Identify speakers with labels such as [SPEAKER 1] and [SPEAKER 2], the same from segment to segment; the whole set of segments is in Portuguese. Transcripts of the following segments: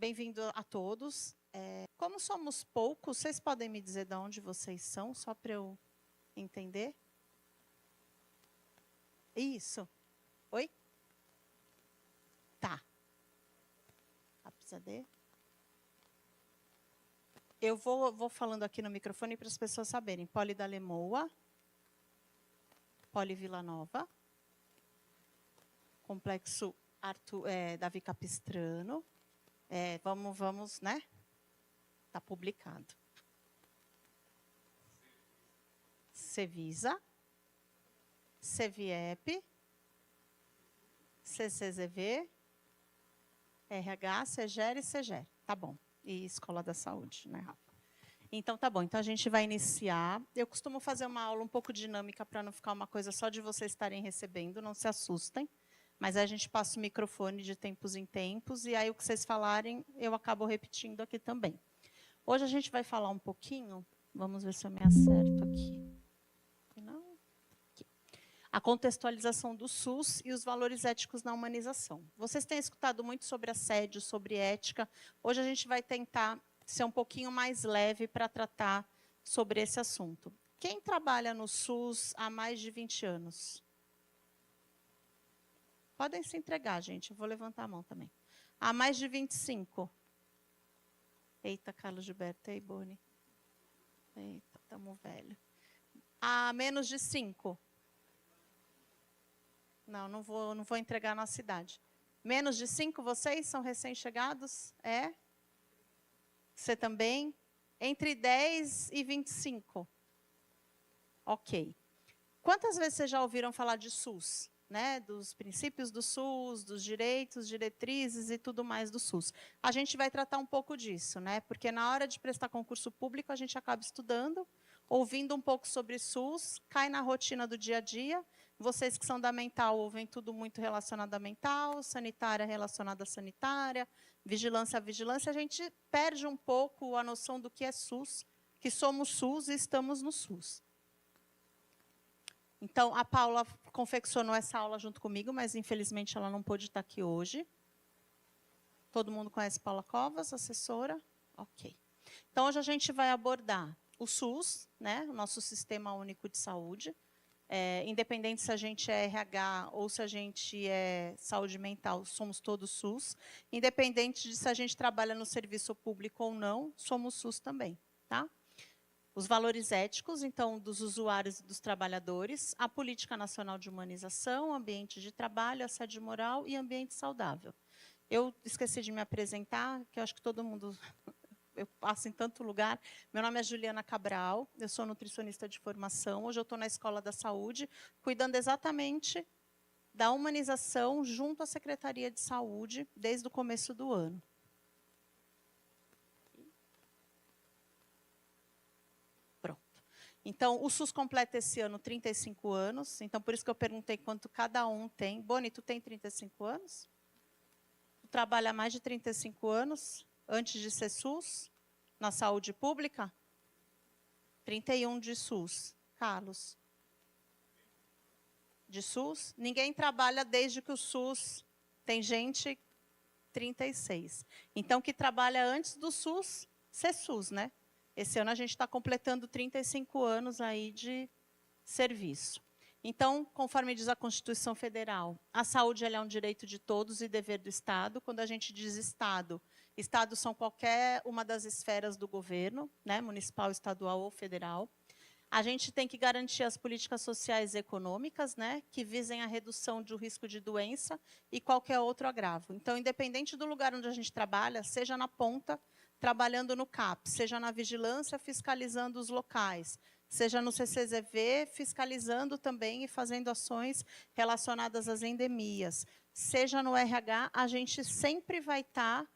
[SPEAKER 1] Bem-vindo a todos. Como somos poucos, vocês podem me dizer de onde vocês são, só para eu entender? Isso. Oi? Tá. Precisa de... Eu vou falando aqui no microfone para as pessoas saberem. Poli da Lemoa, Poli Vila Nova, Complexo Davi Capistrano. Vamos, né? Está publicado. Cevisa, CVIEP, CCZV, RH, CEGER e CEGER. Tá bom. E Escola da Saúde, né, Rafa? Então, tá bom. Então, a gente vai iniciar. Eu costumo fazer uma aula um pouco dinâmica para não ficar uma coisa só de vocês estarem recebendo, não se assustem. Mas aí a gente passa o microfone de tempos em tempos e aí o que vocês falarem, eu acabo repetindo aqui também. Hoje a gente vai falar um pouquinho, vamos ver se eu me acerto aqui. Não? Aqui. A contextualização do SUS e os valores éticos na humanização. Vocês têm escutado muito sobre assédio, sobre ética. Hoje a gente vai tentar ser um pouquinho mais leve para tratar sobre esse assunto. Quem trabalha no SUS há mais de 20 anos? Podem se entregar, gente. Eu vou levantar a mão também. Há mais de 25. Eita, Carlos Gilberto. Ei, Boni. Eita, estamos velho. Há menos de 5. Não vou entregar a nossa idade. Menos de 5, vocês são recém-chegados? É? Você também? Entre 10 e 25. Ok. Quantas vezes vocês já ouviram falar de SUS? Né, dos princípios do SUS, dos direitos, diretrizes e tudo mais do SUS. A gente vai tratar um pouco disso, né, porque na hora de prestar concurso público, a gente acaba estudando, ouvindo um pouco sobre SUS, cai na rotina do dia a dia. Vocês que são da mental ouvem tudo muito relacionado à mental, sanitária relacionada à sanitária, vigilância a vigilância. A gente perde um pouco a noção do que é SUS, que somos SUS e estamos no SUS. Então, a Paula confeccionou essa aula junto comigo, mas, infelizmente, ela não pôde estar aqui hoje. Todo mundo conhece Paula Covas, assessora? Ok. Então, hoje a gente vai abordar o SUS, né, o nosso Sistema Único de Saúde. Independente se a gente é RH ou se a gente é saúde mental, somos todos SUS. Independente de se a gente trabalha no serviço público ou não, somos SUS também, tá? Os valores éticos, então, dos usuários e dos trabalhadores, a política nacional de humanização, ambiente de trabalho, assédio moral e ambiente saudável. Eu esqueci de me apresentar, que eu acho que todo mundo, eu passo em tanto lugar. Meu nome é Juliana Cabral, eu sou nutricionista de formação. Hoje eu estou na Escola da Saúde, cuidando exatamente da humanização junto à Secretaria de Saúde, desde o começo do ano. Então, o SUS completa esse ano 35 anos, então por isso que eu perguntei quanto cada um tem. Boni, tu tem 35 anos? Tu trabalha há mais de 35 anos, antes de ser SUS, na saúde pública? 31 de SUS. Carlos? De SUS? Ninguém trabalha desde que o SUS... Tem gente 36. Então, que trabalha antes do SUS ser SUS, né? Esse ano a gente está completando 35 anos aí de serviço. Então, conforme diz a Constituição Federal, a saúde ela é um direito de todos e dever do Estado. Quando a gente diz Estado, Estados são qualquer uma das esferas do governo, né, municipal, estadual ou federal. A gente tem que garantir as políticas sociais e econômicas, né, que visem a redução do risco de doença e qualquer outro agravo. Então, independente do lugar onde a gente trabalha, seja na ponta, trabalhando no CAP, seja na vigilância, fiscalizando os locais, seja no CCZV, fiscalizando também e fazendo ações relacionadas às endemias, seja no RH, a gente sempre vai estar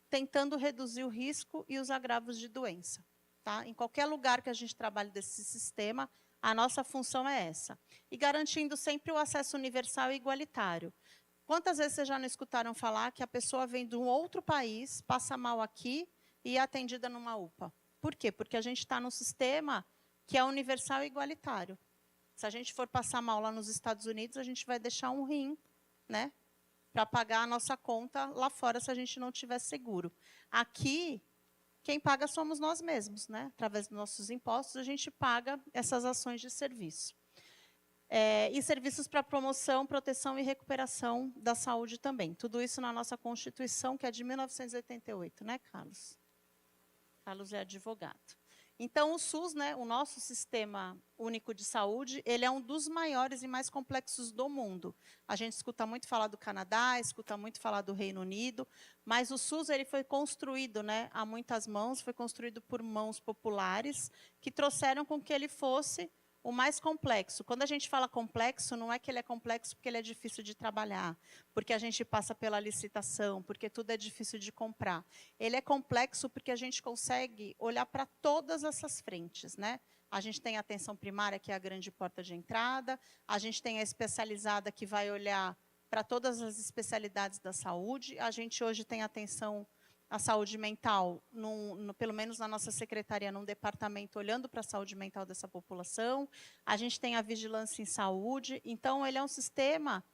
[SPEAKER 1] tentando reduzir o risco e os agravos de doença. Tá? Em qualquer lugar que a gente trabalhe desse sistema, a nossa função é essa. E garantindo sempre o acesso universal e igualitário. Quantas vezes vocês já não escutaram falar que a pessoa vem de um outro país, passa mal aqui, e é atendida numa UPA. Por quê? Porque a gente está num sistema que é universal e igualitário. Se a gente for passar mal lá nos Estados Unidos, a gente vai deixar um rim, né, para pagar a nossa conta lá fora se a gente não tiver seguro. Aqui, quem paga somos nós mesmos, né? Através dos nossos impostos, a gente paga essas ações de serviço. E serviços para promoção, proteção e recuperação da saúde também. Tudo isso na nossa Constituição, que é de 1988, né, Carlos? Carlos é advogado. Então, o SUS, né, o nosso Sistema Único de Saúde, ele é um dos maiores e mais complexos do mundo. A gente escuta muito falar do Canadá, escuta muito falar do Reino Unido, mas o SUS ele foi construído, né, a muitas mãos, foi construído por mãos populares, que trouxeram com que ele fosse o mais complexo. Quando a gente fala complexo, não é que ele é complexo porque ele é difícil de trabalhar, porque a gente passa pela licitação, porque tudo é difícil de comprar. Ele é complexo porque a gente consegue olhar para todas essas frentes, né? A gente tem a atenção primária, que é a grande porta de entrada, a gente tem a especializada, que vai olhar para todas as especialidades da saúde, a gente hoje tem atenção à saúde mental, pelo menos na nossa secretaria, num departamento olhando para a saúde mental dessa população, a gente tem a vigilância em saúde, então ele é um sistema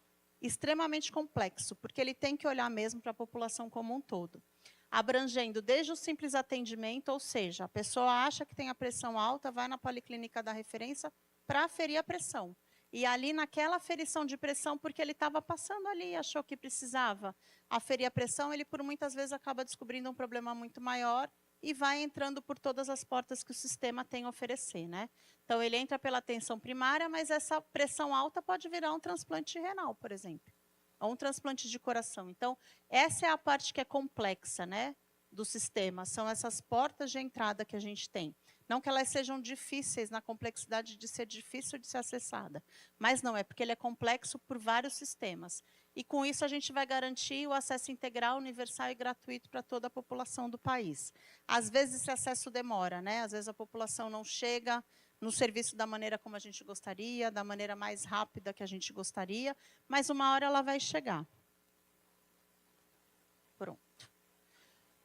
[SPEAKER 1] extremamente complexo, porque ele tem que olhar mesmo para a população como um todo, abrangendo desde o simples atendimento, ou seja, a pessoa acha que tem a pressão alta, vai na policlínica da referência para aferir a pressão. E ali naquela aferição de pressão, porque ele estava passando ali, achou que precisava aferir a pressão, ele por muitas vezes acaba descobrindo um problema muito maior e vai entrando por todas as portas que o sistema tem a oferecer, né? Então, ele entra pela atenção primária, mas essa pressão alta pode virar um transplante renal, por exemplo, ou um transplante de coração. Então, essa é a parte que é complexa, né, do sistema, são essas portas de entrada que a gente tem. Não que elas sejam difíceis, na complexidade de ser difícil de ser acessada, mas não, é porque ele é complexo por vários sistemas. E com isso a gente vai garantir o acesso integral, universal e gratuito para toda a população do país. Às vezes esse acesso demora, né? Às vezes a população não chega no serviço da maneira como a gente gostaria, da maneira mais rápida que a gente gostaria, mas uma hora ela vai chegar. Pronto.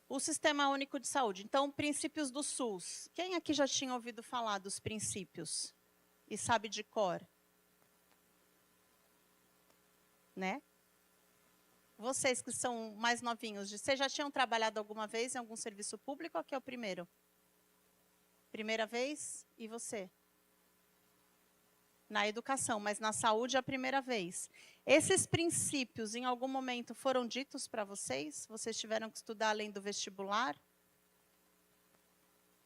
[SPEAKER 1] O Sistema Único de Saúde. Então, princípios do SUS. Quem aqui já tinha ouvido falar dos princípios? E sabe de cor? Né? Vocês que são mais novinhos, vocês já tinham trabalhado alguma vez em algum serviço público ou aqui é o primeiro? Primeira vez? E você? Na educação, mas na saúde é a primeira vez. Esses princípios, em algum momento, foram ditos para vocês? Vocês tiveram que estudar além do vestibular?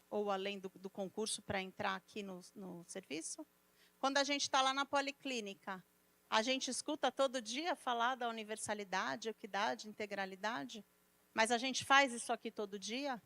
[SPEAKER 1] Ou além do concurso para entrar aqui no serviço? Quando a gente está lá na policlínica, a gente escuta todo dia falar da universalidade, equidade, integralidade, mas a gente faz isso aqui todo dia?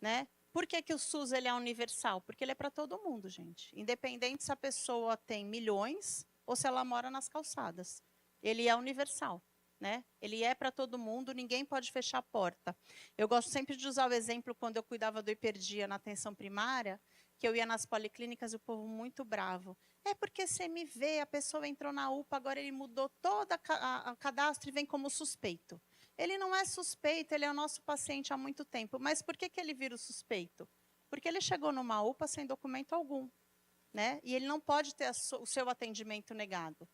[SPEAKER 1] Né? Por que o SUS ele é universal? Porque ele é para todo mundo, gente. Independente se a pessoa tem milhões ou se ela mora nas calçadas. Ele é universal, né? Ele é para todo mundo, ninguém pode fechar a porta. Eu gosto sempre de usar o exemplo quando eu cuidava do hiperdia na atenção primária, que eu ia nas policlínicas e o povo muito bravo. É porque CMV, a pessoa entrou na UPA, agora ele mudou todo o cadastro e vem como suspeito. Ele não é suspeito, ele é o nosso paciente há muito tempo. Mas por que ele vira o suspeito? Porque ele chegou numa UPA sem documento algum, né? E ele não pode ter o seu atendimento negado.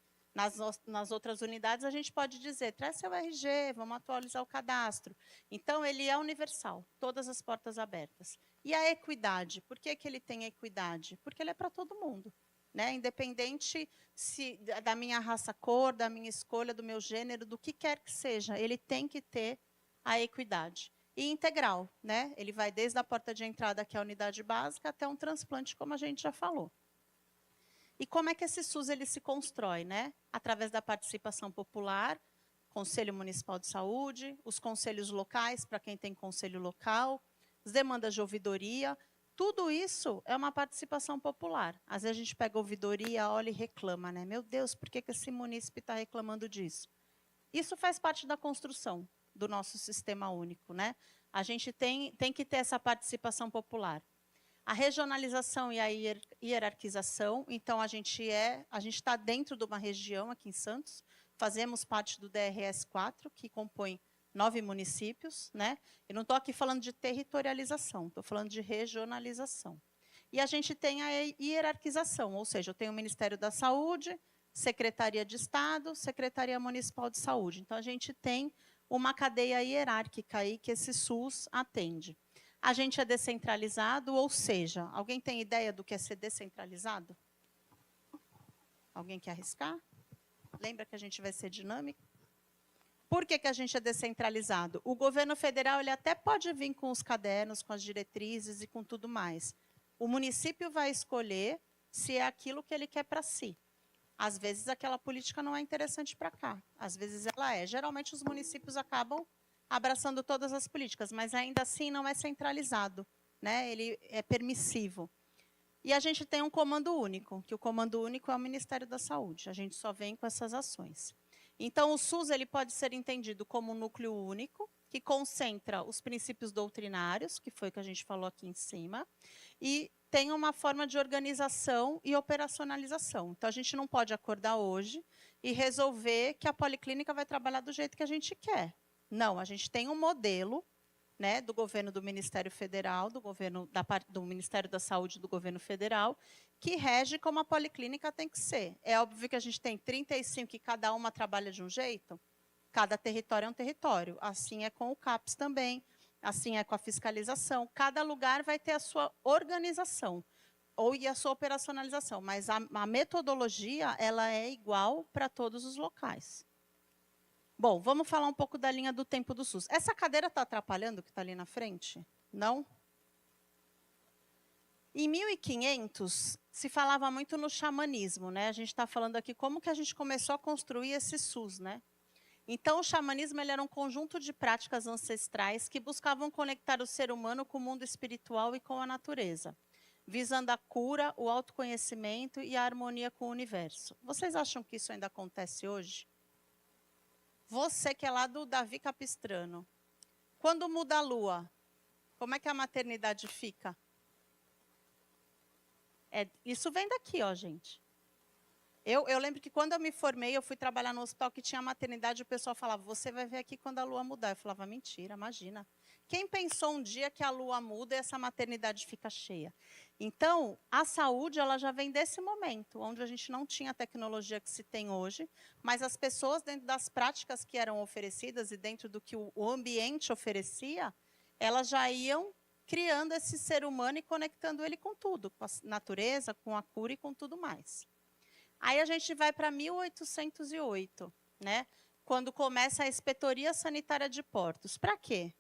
[SPEAKER 1] Nas outras unidades, a gente pode dizer, traz seu RG, vamos atualizar o cadastro. Então, ele é universal, todas as portas abertas. E a equidade, por que ele tem equidade? Porque ele é para todo mundo. Né? Independente da minha raça, cor, da minha escolha, do meu gênero, do que quer que seja, ele tem que ter a equidade. E integral, né? Ele vai desde a porta de entrada, que é a unidade básica, até um transplante, como a gente já falou. E como é que esse SUS ele se constrói? Né? Através da participação popular, Conselho Municipal de Saúde, os conselhos locais, para quem tem conselho local, as demandas de ouvidoria. Tudo isso é uma participação popular. Às vezes a gente pega a ouvidoria, olha e reclama, né? Meu Deus, por que esse munícipe está reclamando disso? Isso faz parte da construção do nosso sistema único, né? A gente tem que ter essa participação popular. A regionalização e a hierarquização, então a gente está dentro de uma região aqui em Santos, fazemos parte do DRS 4, que compõe 9 municípios, né? Eu não estou aqui falando de territorialização, estou falando de regionalização. E a gente tem a hierarquização, ou seja, eu tenho o Ministério da Saúde, Secretaria de Estado, Secretaria Municipal de Saúde. Então, a gente tem uma cadeia hierárquica aí que esse SUS atende. A gente é descentralizado, ou seja, alguém tem ideia do que é ser descentralizado? Alguém quer arriscar? Lembra que a gente vai ser dinâmico? Por que a gente é descentralizado? O governo federal ele até pode vir com os cadernos, com as diretrizes e com tudo mais. O município vai escolher se é aquilo que ele quer para si. Às vezes, aquela política não é interessante para cá. Às vezes, ela é. Geralmente, os municípios acabam abraçando todas as políticas, mas ainda assim não é centralizado, né? Ele é permissivo. E a gente tem um comando único, que o comando único é o Ministério da Saúde. A gente só vem com essas ações. Então, o SUS ele pode ser entendido como um núcleo único, que concentra os princípios doutrinários, que foi o que a gente falou aqui em cima, e tem uma forma de organização e operacionalização. Então, a gente não pode acordar hoje e resolver que a policlínica vai trabalhar do jeito que a gente quer. Não, a gente tem um modelo, né, do governo do Ministério Federal, do Ministério da Saúde do governo federal, que rege como a policlínica tem que ser. É óbvio que a gente tem 35 e cada uma trabalha de um jeito. Cada território é um território. Assim é com o CAPS também, assim é com a fiscalização. Cada lugar vai ter a sua organização e a sua operacionalização, mas a metodologia ela é igual para todos os locais. Bom, vamos falar um pouco da linha do tempo do SUS. Essa cadeira está atrapalhando o que está ali na frente? Não? Em 1500, se falava muito no xamanismo, né? A gente está falando aqui como que a gente começou a construir esse SUS, né? Então, o xamanismo ele era um conjunto de práticas ancestrais que buscavam conectar o ser humano com o mundo espiritual e com a natureza, visando a cura, o autoconhecimento e a harmonia com o universo. Vocês acham que isso ainda acontece hoje? Você que é lá do Davi Capistrano, quando muda a lua, como é que a maternidade fica? Isso vem daqui, ó, gente. Eu lembro que quando eu me formei, eu fui trabalhar no hospital que tinha maternidade, o pessoal falava, você vai ver aqui quando a lua mudar. Eu falava, mentira, imagina. Quem pensou um dia que a lua muda e essa maternidade fica cheia? Então, a saúde ela já vem desse momento, onde a gente não tinha a tecnologia que se tem hoje, mas as pessoas, dentro das práticas que eram oferecidas e dentro do que o ambiente oferecia, elas já iam criando esse ser humano e conectando ele com tudo, com a natureza, com a cura e com tudo mais. Aí a gente vai para 1808, né? Quando começa a Inspetoria Sanitária de Portos. Para quê?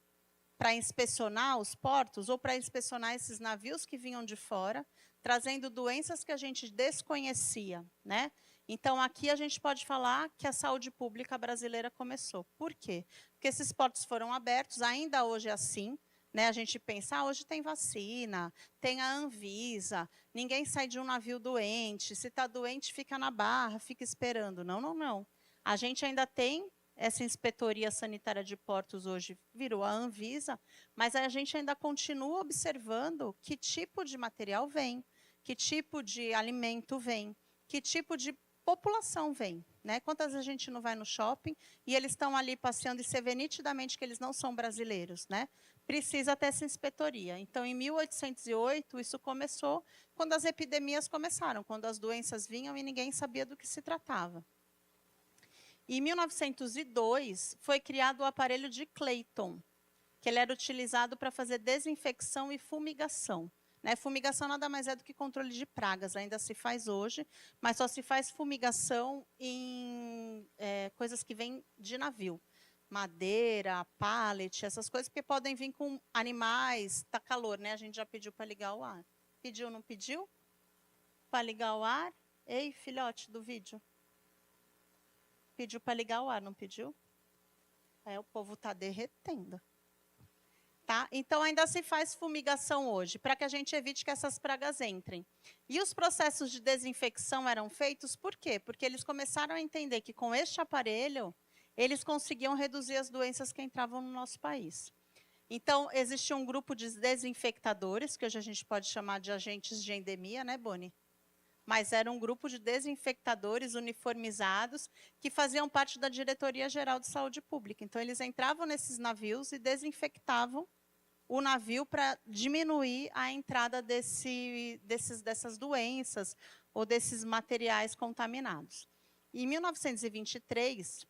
[SPEAKER 1] Para inspecionar os portos ou para inspecionar esses navios que vinham de fora, trazendo doenças que a gente desconhecia, né? Então, aqui a gente pode falar que a saúde pública brasileira começou. Por quê? Porque esses portos foram abertos, ainda hoje é assim, né? A gente pensa, hoje tem vacina, tem a Anvisa, ninguém sai de um navio doente, se está doente fica na barra, fica esperando. Não, não, não. A gente ainda tem essa Inspetoria Sanitária de Portos hoje, virou a Anvisa, mas a gente ainda continua observando que tipo de material vem, que tipo de alimento vem, que tipo de população vem. Né? Quantas vezes a gente não vai no shopping e eles estão ali passeando e você vê nitidamente que eles não são brasileiros, né? Precisa ter essa inspetoria. Então, em 1808, isso começou quando as epidemias começaram, quando as doenças vinham e ninguém sabia do que se tratava. Em 1902, foi criado o aparelho de Clayton, que ele era utilizado para fazer desinfecção e fumigação. Né? Fumigação nada mais é do que controle de pragas, ainda se faz hoje, mas só se faz fumigação em coisas que vêm de navio. Madeira, pallet, essas coisas, porque podem vir com animais, está calor, né? A gente já pediu para ligar o ar. Pediu, não pediu? Para ligar o ar? Ei, filhote do vídeo. Pediu para ligar o ar, não pediu? O povo está derretendo. Tá? Então, ainda se faz fumigação hoje, para que a gente evite que essas pragas entrem. E os processos de desinfecção eram feitos por quê? Porque eles começaram a entender que com este aparelho, eles conseguiam reduzir as doenças que entravam no nosso país. Então, existia um grupo de desinfectadores, que hoje a gente pode chamar de agentes de endemia, né, Boni? Mas era um grupo de desinfectadores uniformizados que faziam parte da Diretoria Geral de Saúde Pública. Então, eles entravam nesses navios e desinfectavam o navio para diminuir a entrada dessas doenças ou desses materiais contaminados. Em 1923,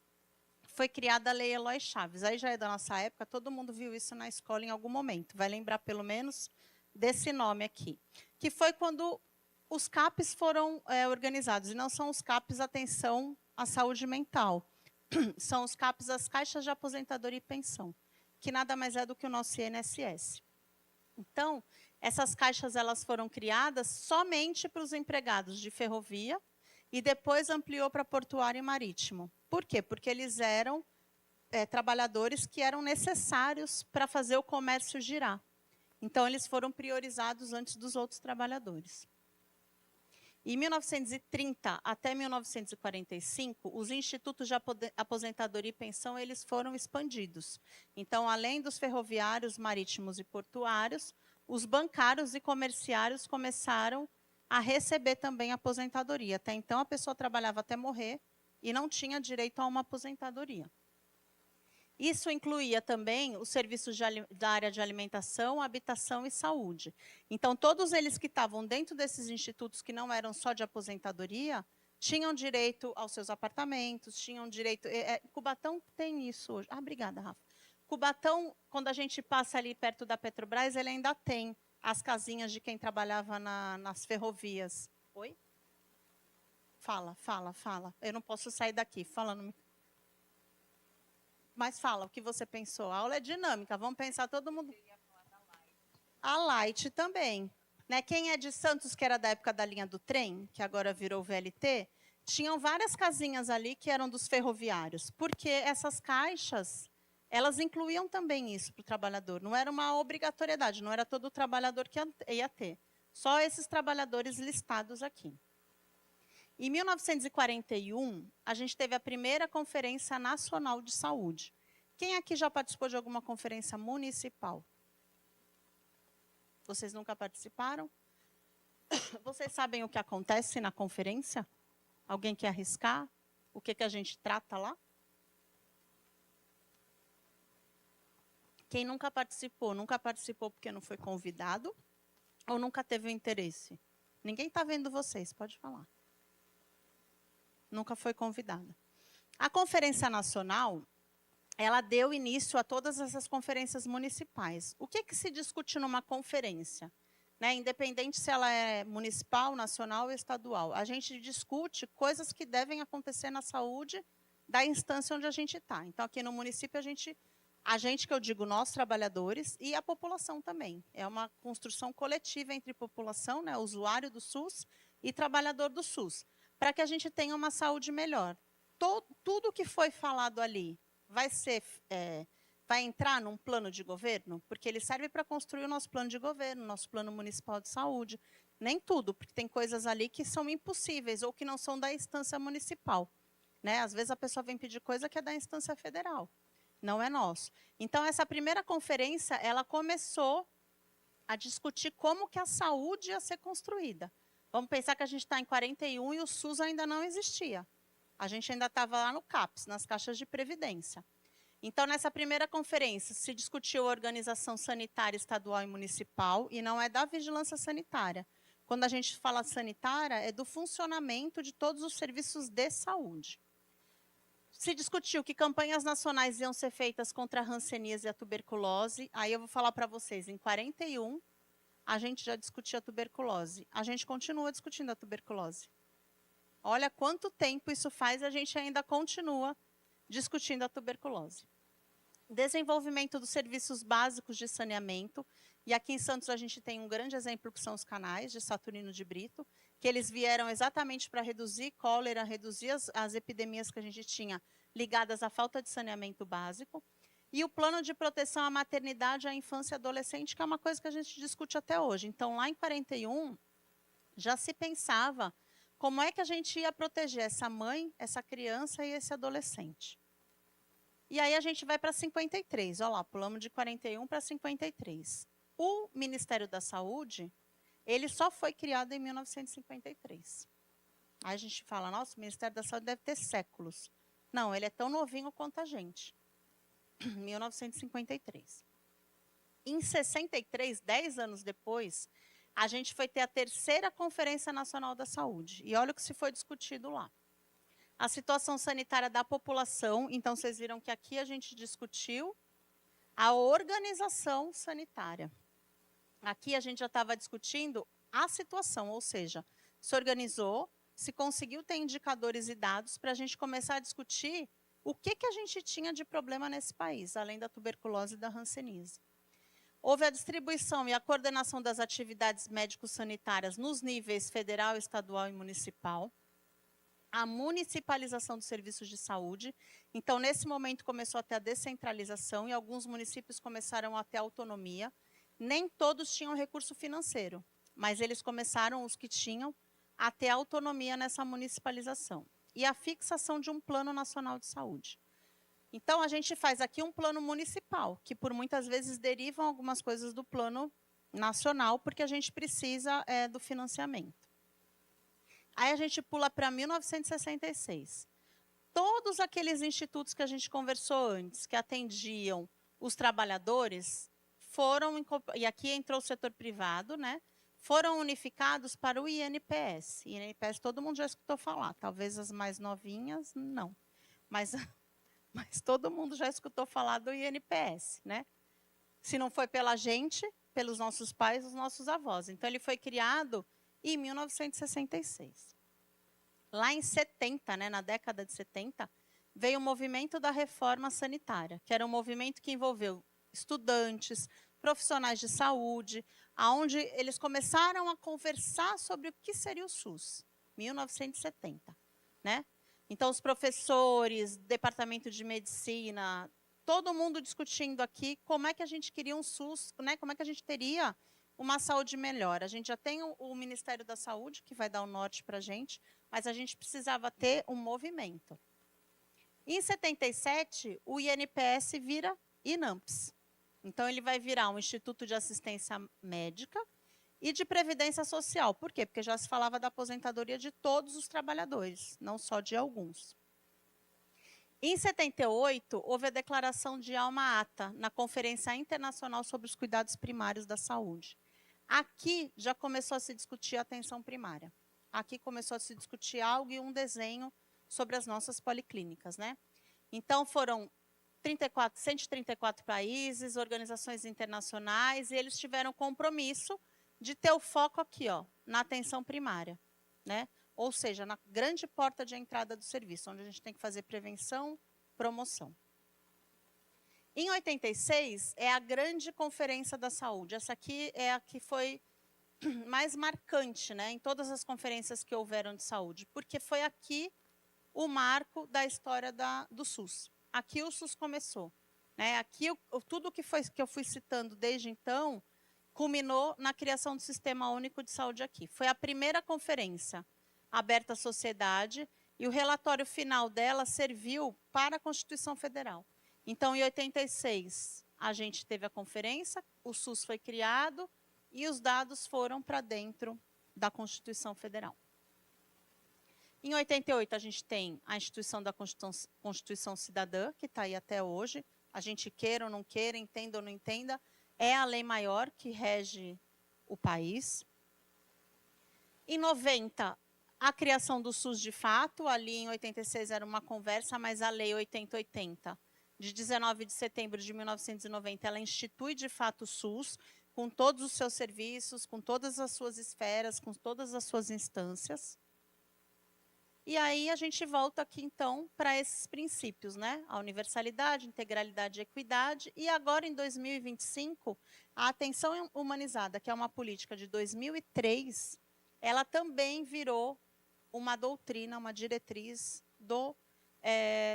[SPEAKER 1] foi criada a Lei Eloy Chaves. Aí já é da nossa época, todo mundo viu isso na escola em algum momento. Vai lembrar, pelo menos, desse nome aqui. Que foi quando os CAPs foram organizados. E não são os CAPs atenção à saúde mental. São os CAPs, as caixas de aposentadoria e pensão, que nada mais é do que o nosso INSS. Então, essas caixas elas foram criadas somente para os empregados de ferrovia e depois ampliou para portuário e marítimo. Por quê? Porque eles eram trabalhadores que eram necessários para fazer o comércio girar. Então, eles foram priorizados antes dos outros trabalhadores. Em 1930 até 1945, os institutos de aposentadoria e pensão eles foram expandidos. Então, além dos ferroviários, marítimos e portuários, os bancários e comerciários começaram a receber também aposentadoria. Até então, a pessoa trabalhava até morrer e não tinha direito a uma aposentadoria. Isso incluía também os serviços da área de alimentação, habitação e saúde. Então, todos eles que estavam dentro desses institutos, que não eram só de aposentadoria, tinham direito aos seus apartamentos, tinham direito... Cubatão tem isso hoje. Ah, obrigada, Rafa. Cubatão, quando a gente passa ali perto da Petrobras, ele ainda tem as casinhas de quem trabalhava nas ferrovias. Oi? Fala. Eu não posso sair daqui falando... Mas fala o que você pensou. A aula é dinâmica, vamos pensar todo mundo. A Light também. Né? Quem é de Santos, que era da época da linha do trem, que agora virou VLT, tinham várias casinhas ali que eram dos ferroviários, porque essas caixas, elas incluíam também isso para o trabalhador. Não era uma obrigatoriedade, não era todo trabalhador que ia ter. Só esses trabalhadores listados aqui. Em 1941, a gente teve a primeira Conferência Nacional de Saúde. Quem aqui já participou de alguma conferência municipal? Vocês nunca participaram? Vocês sabem o que acontece na conferência? Alguém quer arriscar? O que a gente trata lá? Quem nunca participou porque não foi convidado ou nunca teve o interesse? Ninguém está vendo vocês, pode falar. Nunca foi convidada. A Conferência Nacional, ela deu início a todas essas conferências municipais. O que se discute numa conferência? Né, independente se ela é municipal, nacional ou estadual. A gente discute coisas que devem acontecer na saúde da instância onde a gente está. Então, aqui no município, a gente que eu digo, nós trabalhadores e a população também. É uma construção coletiva entre população, né, usuário do SUS e trabalhador do SUS, para que a gente tenha uma saúde melhor. Tudo que foi falado ali vai entrar num plano de governo? Porque ele serve para construir o nosso plano de governo, nosso plano municipal de saúde. Nem tudo, porque tem coisas ali que são impossíveis ou que não são da instância municipal. Né? Às vezes a pessoa vem pedir coisa que é da instância federal. Não é nosso. Então, essa primeira conferência, ela começou a discutir como que a saúde ia ser construída. Vamos pensar que a gente está em 41 e o SUS ainda não existia. A gente ainda estava lá no CAPS, nas caixas de previdência. Então, nessa primeira conferência, se discutiu a organização sanitária estadual e municipal, e não é da vigilância sanitária. Quando a gente fala sanitária, é do funcionamento de todos os serviços de saúde. Se discutiu que campanhas nacionais iam ser feitas contra a hanseníase e a tuberculose. Aí eu vou falar para vocês, em 41, a gente já discutia a tuberculose. A gente continua discutindo a tuberculose. Olha quanto tempo isso faz, a gente ainda continua discutindo a tuberculose. Desenvolvimento dos serviços básicos de saneamento. E aqui em Santos a gente tem um grande exemplo que são os canais de Saturnino de Brito, que eles vieram exatamente para reduzir cólera, reduzir as epidemias que a gente tinha ligadas à falta de saneamento básico. E o plano de proteção à maternidade, à infância e adolescente, que é uma coisa que a gente discute até hoje. Então, lá em 41, já se pensava como é que a gente ia proteger essa mãe, essa criança e esse adolescente. E aí a gente vai para 53, olha lá, pulamos de 41 para 53. O Ministério da Saúde, ele só foi criado em 1953. Aí a gente fala, nossa, o Ministério da Saúde deve ter séculos. Não, ele é tão novinho quanto a gente. 1953. Em 63, 10 anos depois, a gente foi ter a terceira Conferência Nacional da Saúde. E olha o que se foi discutido lá. A situação sanitária da população, então vocês viram que aqui a gente discutiu a organização sanitária. Aqui a gente já estava discutindo a situação, ou seja, se organizou, se conseguiu ter indicadores e dados para a gente começar a discutir o que a gente tinha de problema nesse país, além da tuberculose e da hanseníase. Houve a distribuição e a coordenação das atividades médico-sanitárias nos níveis federal, estadual e municipal. A municipalização dos serviços de saúde. Então, nesse momento, começou a ter a descentralização e alguns municípios começaram a ter autonomia. Nem todos tinham recurso financeiro, mas eles começaram, os que tinham, a ter autonomia nessa municipalização. E a fixação de um plano nacional de saúde. Então, a gente faz aqui um plano municipal, que por muitas vezes derivam algumas coisas do plano nacional, porque a gente precisa do financiamento. Aí a gente pula para 1966. Todos aqueles institutos que a gente conversou antes, que atendiam os trabalhadores, foram, e aqui entrou o setor privado, né? Foram unificados para o INPS. INPS todo mundo já escutou falar, talvez as mais novinhas, não. Mas todo mundo já escutou falar do INPS, né? Se não foi pela gente, pelos nossos pais, os nossos avós. Então, ele foi criado em 1966. Lá em 70, né, na década de 70, veio o movimento da reforma sanitária, que era um movimento que envolveu estudantes, profissionais de saúde, aonde eles começaram a conversar sobre o que seria o SUS, 1970, né? Então, os professores, departamento de medicina, todo mundo discutindo aqui como é que a gente queria um SUS, né? Como é que a gente teria uma saúde melhor. A gente já tem o Ministério da Saúde, que vai dar o norte para a gente, mas a gente precisava ter um movimento. Em 77, o INPS vira INAMPS. Então, ele vai virar um Instituto de Assistência Médica e de Previdência Social. Por quê? Porque já se falava da aposentadoria de todos os trabalhadores, não só de alguns. Em 78, houve a declaração de Alma Ata, na Conferência Internacional sobre os Cuidados Primários da Saúde. Aqui já começou a se discutir a atenção primária. Aqui começou a se discutir algo e um desenho sobre as nossas policlínicas, né? Então, foram 134 países, organizações internacionais, e eles tiveram compromisso de ter o foco aqui, ó, na atenção primária, né? Ou seja, na grande porta de entrada do serviço, onde a gente tem que fazer prevenção, promoção. Em 86, é a grande conferência da saúde. Essa aqui é a que foi mais marcante, né, em todas as conferências que houveram de saúde, porque foi aqui o marco da história do SUS. Aqui o SUS começou, né? Aqui tudo que eu fui citando desde então culminou na criação do Sistema Único de Saúde aqui. Foi a primeira conferência aberta à sociedade e o relatório final dela serviu para a Constituição Federal. Então, em 86, a gente teve a conferência, o SUS foi criado e os dados foram para dentro da Constituição Federal. Em 88, a gente tem a instituição da Constituição Cidadã, que está aí até hoje. A gente queira ou não queira, entenda ou não entenda, é a lei maior que rege o país. Em 90, a criação do SUS de fato, ali em 86 era uma conversa, mas a lei 8080, de 19 de setembro de 1990, ela institui de fato o SUS, com todos os seus serviços, com todas as suas esferas, com todas as suas instâncias. E aí a gente volta aqui, então, para esses princípios, né? A universalidade, integralidade e equidade. E agora, em 2025, a atenção humanizada, que é uma política de 2003, ela também virou uma doutrina, uma diretriz do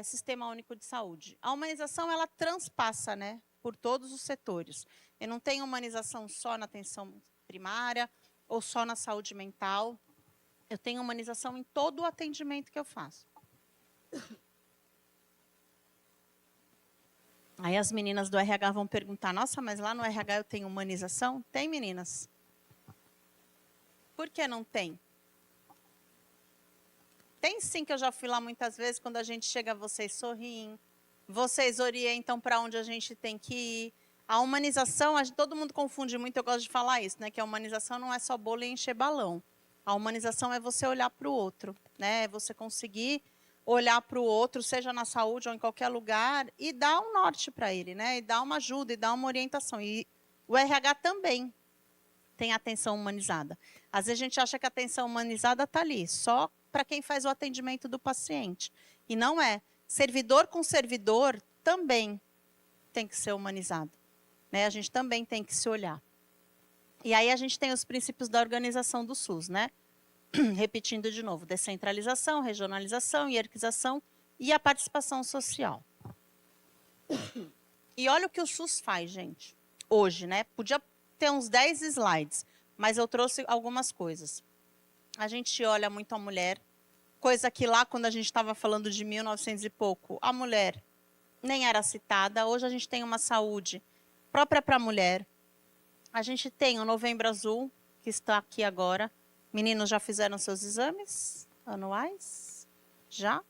[SPEAKER 1] Sistema Único de Saúde. A humanização, ela transpassa, né, por todos os setores. Eu não tenho humanização só na atenção primária ou só na saúde mental. Eu tenho humanização em todo o atendimento que eu faço. Aí as meninas do RH vão perguntar, nossa, mas lá no RH eu tenho humanização? Tem, meninas? Por que não tem? Tem sim, que eu já fui lá muitas vezes, quando a gente chega, vocês sorriem, vocês orientam para onde a gente tem que ir. A humanização, todo mundo confunde muito, eu gosto de falar isso, né? Que a humanização não é só bolo e encher balão. A humanização é você olhar para o outro, né? É você conseguir olhar para o outro, seja na saúde ou em qualquer lugar, e dar um norte para ele, né? E dar uma ajuda, e dar uma orientação. E o RH também tem atenção humanizada. Às vezes a gente acha que a atenção humanizada está ali, só para quem faz o atendimento do paciente. E não é. Servidor com servidor também tem que ser humanizado, né? A gente também tem que se olhar. E aí a gente tem os princípios da organização do SUS, né? Repetindo de novo, descentralização, regionalização, hierarquização e a participação social. E olha o que o SUS faz, gente, hoje, né? Podia ter uns 10 slides, mas eu trouxe algumas coisas. A gente olha muito a mulher, coisa que lá, quando a gente estava falando de 1900 e pouco, a mulher nem era citada. Hoje a gente tem uma saúde própria para a mulher. A gente tem o Novembro Azul, que está aqui agora. Meninos já fizeram seus exames anuais? Já?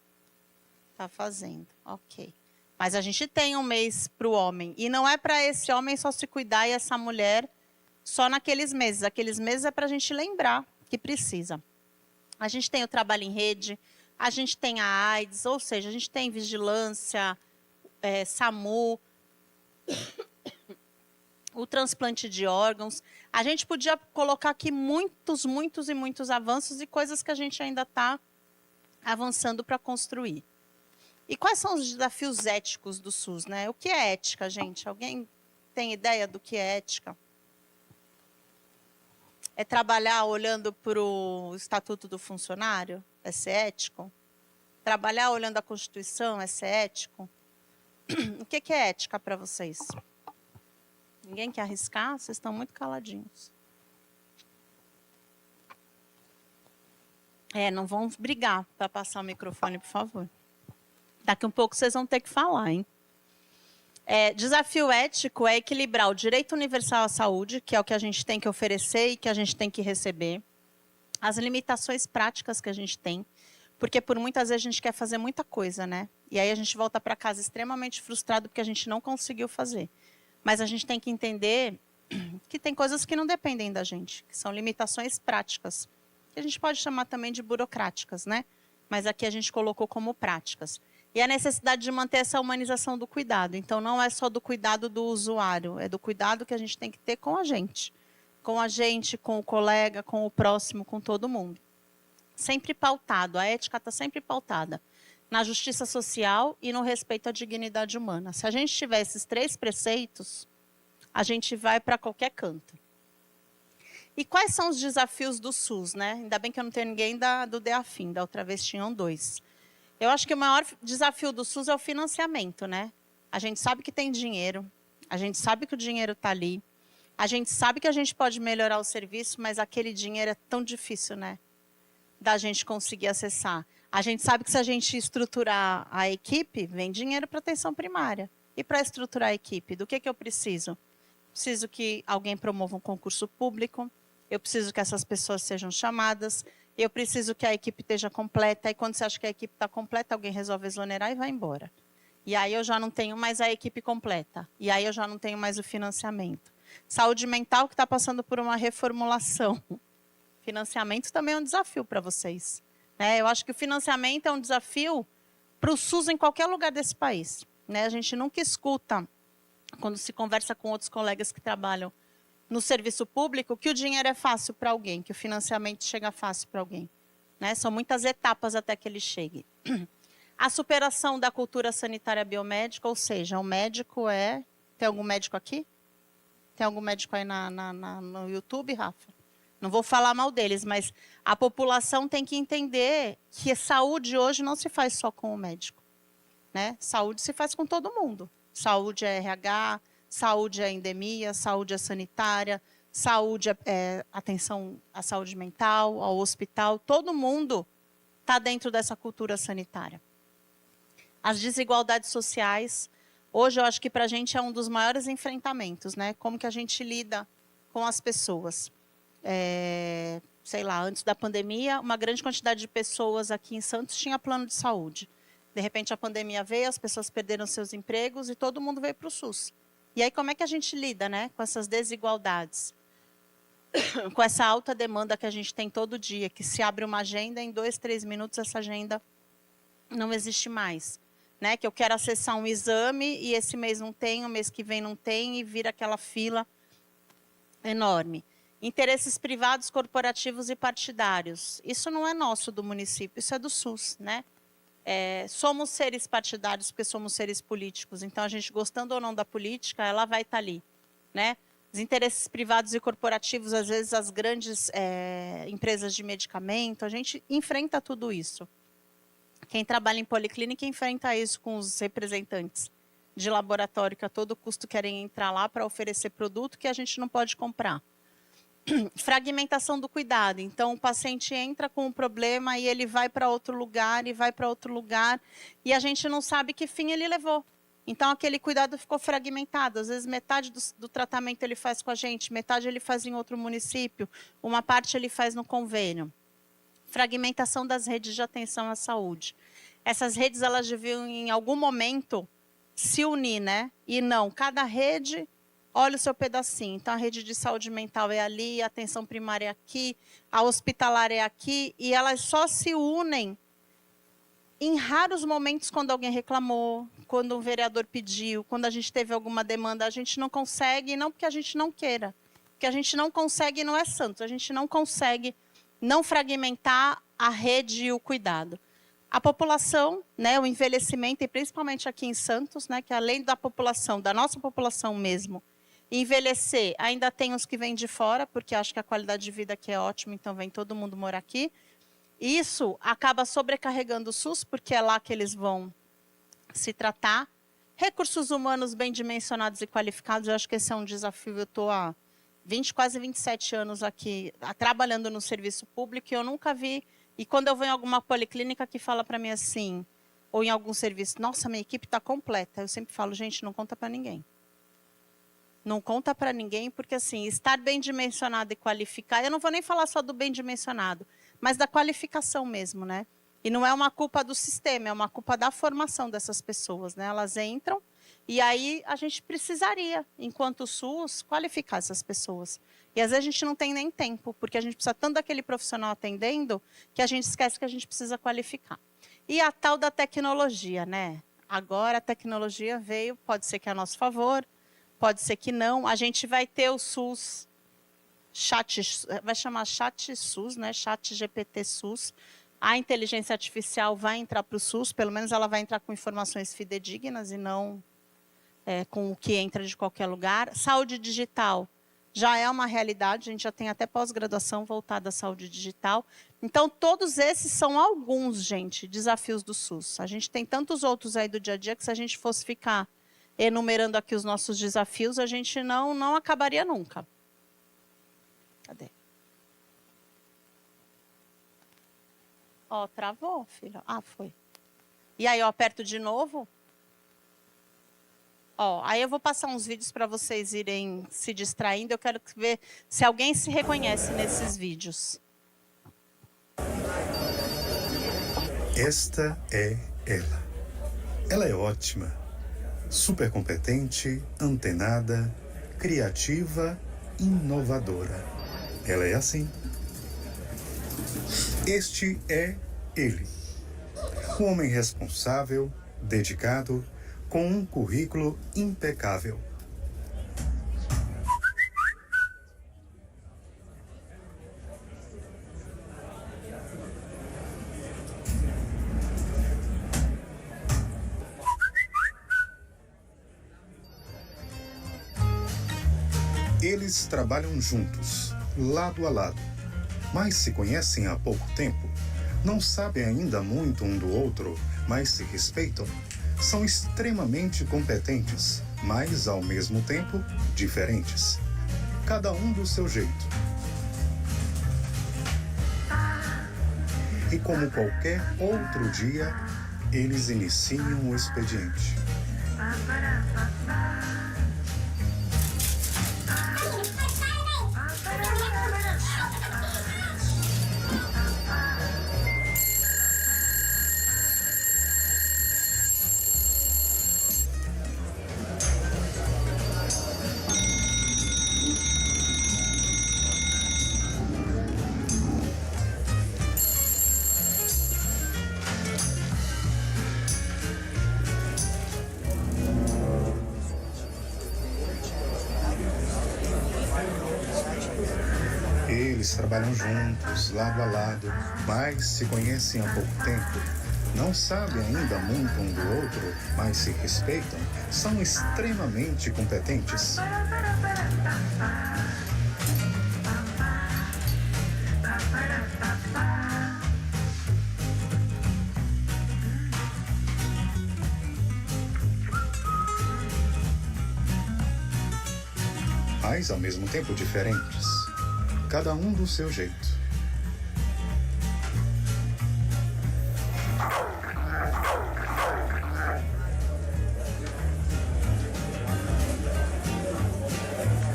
[SPEAKER 1] Está fazendo, ok. Mas a gente tem um mês para o homem. E não é para esse homem só se cuidar e essa mulher só naqueles meses. Aqueles meses é para a gente lembrar que precisa. A gente tem o trabalho em rede, a gente tem a AIDS, ou seja, a gente tem vigilância, SAMU, o transplante de órgãos. A gente podia colocar aqui muitos avanços e coisas que a gente ainda está avançando para construir. E quais são os desafios éticos do SUS, né? O que é ética, gente? Alguém tem ideia do que é ética? É trabalhar olhando para o Estatuto do Funcionário? É ser ético? Trabalhar olhando a Constituição? É ser ético? O que é ética para vocês? Ninguém quer arriscar? Vocês estão muito caladinhos. Não vão brigar para passar o microfone, por favor. Daqui um pouco vocês vão ter que falar, hein? Desafio ético é equilibrar o direito universal à saúde, que é o que a gente tem que oferecer e que a gente tem que receber, as limitações práticas que a gente tem, porque por muitas vezes a gente quer fazer muita coisa, né? E aí a gente volta para casa extremamente frustrado porque a gente não conseguiu fazer. Mas a gente tem que entender que tem coisas que não dependem da gente, que são limitações práticas, que a gente pode chamar também de burocráticas, né? Mas aqui a gente colocou como práticas. E a necessidade de manter essa humanização do cuidado. Então, não é só do cuidado do usuário, é do cuidado que a gente tem que ter com a gente. Com a gente, com o colega, com o próximo, com todo mundo. Sempre pautado, a ética está sempre pautada na justiça social e no respeito à dignidade humana. Se a gente tiver esses 3 preceitos, a gente vai para qualquer canto. E quais são os desafios do SUS, né? Ainda bem que eu não tenho ninguém do DEAFIN, da outra vez tinham 2. Eu acho que o maior desafio do SUS é o financiamento, né? A gente sabe que tem dinheiro, a gente sabe que o dinheiro está ali, a gente sabe que a gente pode melhorar o serviço, mas aquele dinheiro é tão difícil, né? Da gente conseguir acessar. A gente sabe que se a gente estruturar a equipe, vem dinheiro para atenção primária. E para estruturar a equipe, do que eu preciso? Preciso que alguém promova um concurso público, eu preciso que essas pessoas sejam chamadas, eu preciso que a equipe esteja completa, e quando você acha que a equipe está completa, alguém resolve exonerar e vai embora. E aí eu já não tenho mais a equipe completa, e aí eu já não tenho mais o financiamento. Saúde mental que está passando por uma reformulação. Financiamento também é um desafio para vocês. Eu acho que o financiamento é um desafio para o SUS em qualquer lugar desse país. A gente nunca escuta, quando se conversa com outros colegas que trabalham no serviço público, que o dinheiro é fácil para alguém, que o financiamento chega fácil para alguém. São muitas etapas até que ele chegue. A superação da cultura sanitária biomédica, ou seja, o médico é... Tem algum médico aqui? Tem algum médico aí no YouTube, Rafa? Não vou falar mal deles, mas a população tem que entender que a saúde hoje não se faz só com o médico. Saúde se faz com todo mundo. Saúde é RH, saúde é endemia, saúde é sanitária, saúde é atenção à saúde mental, ao hospital. Todo mundo está dentro dessa cultura sanitária. As desigualdades sociais, hoje eu acho que para a gente é um dos maiores enfrentamentos, Como que a gente lida com as pessoas. Sei lá, antes da pandemia, uma grande quantidade de pessoas aqui em Santos tinha plano de saúde. De repente a pandemia veio, as pessoas perderam seus empregos e todo mundo veio para o SUS. E aí como é que a gente lida, com essas desigualdades? Com essa alta demanda que a gente tem todo dia, que se abre uma agenda, em 2, 3 minutos essa agenda não existe mais. Né? Que eu quero acessar um exame e esse mês não tem, o mês que vem não tem e vira aquela fila enorme. Interesses privados, corporativos e partidários. Isso não é nosso do município, isso é do SUS, né? Somos seres partidários porque somos seres políticos. Então, a gente, gostando ou não da política, ela vai estar ali, né? Os interesses privados e corporativos, às vezes, as grandes empresas de medicamento, a gente enfrenta tudo isso. Quem trabalha em policlínica enfrenta isso com os representantes de laboratório que a todo custo querem entrar lá para oferecer produto que a gente não pode comprar. Fragmentação do cuidado. Então, o paciente entra com um problema e ele vai para outro lugar e vai para outro lugar e a gente não sabe que fim ele levou. Então, aquele cuidado ficou fragmentado. Às vezes, metade do tratamento ele faz com a gente, metade ele faz em outro município, uma parte ele faz no convênio. Fragmentação das redes de atenção à saúde. Essas redes, elas deviam, em algum momento, se unir, né? E não, cada rede olha o seu pedacinho. Então, a rede de saúde mental é ali, a atenção primária é aqui, a hospitalar é aqui, e elas só se unem em raros momentos, quando alguém reclamou, quando um vereador pediu, quando a gente teve alguma demanda. A gente não consegue, não porque a gente não queira, porque a gente não consegue não é santo, a gente não consegue não fragmentar a rede e o cuidado. A população, né, o envelhecimento, e principalmente aqui em Santos, né, que além da população, da nossa população mesmo, envelhecer, ainda tem os que vêm de fora, porque acho que a qualidade de vida aqui é ótima, então vem todo mundo morar aqui. Isso acaba sobrecarregando o SUS, porque é lá que eles vão se tratar. Recursos humanos bem dimensionados e qualificados, eu acho que esse é um desafio. Eu estou há quase 27 anos aqui, trabalhando no serviço público, e eu nunca vi. E quando eu vou em alguma policlínica que fala para mim assim, ou em algum serviço, nossa, minha equipe está completa. Eu sempre falo, gente, não conta para ninguém. Não conta para ninguém, porque assim, estar bem dimensionado e qualificado, eu não vou nem falar só do bem dimensionado, mas da qualificação mesmo, né? E não é uma culpa do sistema, é uma culpa da formação dessas pessoas, né? Elas entram e aí a gente precisaria, enquanto SUS, qualificar essas pessoas. E às vezes a gente não tem nem tempo, porque a gente precisa tanto daquele profissional atendendo, que a gente esquece que a gente precisa qualificar. E a tal da tecnologia, né? Agora a tecnologia veio, pode ser que é a nosso favor, pode ser que não. A gente vai ter o SUS, vai chamar Chat SUS, né? Chat GPT SUS. A inteligência artificial vai entrar para o SUS, pelo menos ela vai entrar com informações fidedignas e não com o que entra de qualquer lugar. Saúde digital já é uma realidade, a gente já tem até pós-graduação voltada à saúde digital. Então, todos esses são alguns, gente, desafios do SUS. A gente tem tantos outros aí do dia a dia que se a gente fosse ficar enumerando aqui os nossos desafios, a gente não acabaria nunca. Cadê? Ó, travou, filho. Ah, foi. E aí eu aperto de novo. Ó, aí eu vou passar uns vídeos para vocês irem se distraindo. Eu quero ver se alguém se reconhece nesses vídeos.
[SPEAKER 2] Esta é ela. Ela é ótima, super competente, antenada, criativa, inovadora. Ela é assim. Este é ele. Um homem responsável, dedicado, com um currículo impecável. Eles trabalham juntos, lado a lado, mas se conhecem há pouco tempo. Não sabem ainda muito um do outro, mas se respeitam. São extremamente competentes, mas, ao mesmo tempo, diferentes. Cada um do seu jeito. E como qualquer outro dia, eles iniciam o expediente. trabalham juntos, lado a lado, mas se conhecem há pouco tempo, não sabem ainda muito um do outro, mas se respeitam, são extremamente competentes. Mas ao mesmo tempo diferentes, cada um do seu jeito.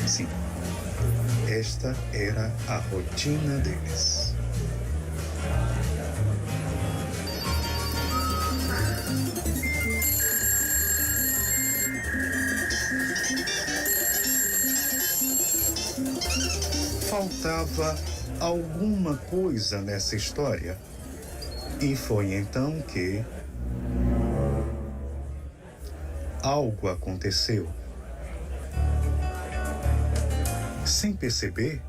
[SPEAKER 2] Sim, esta era a rotina deles. Faltava alguma coisa nessa história. E foi então que algo aconteceu. Sem perceber,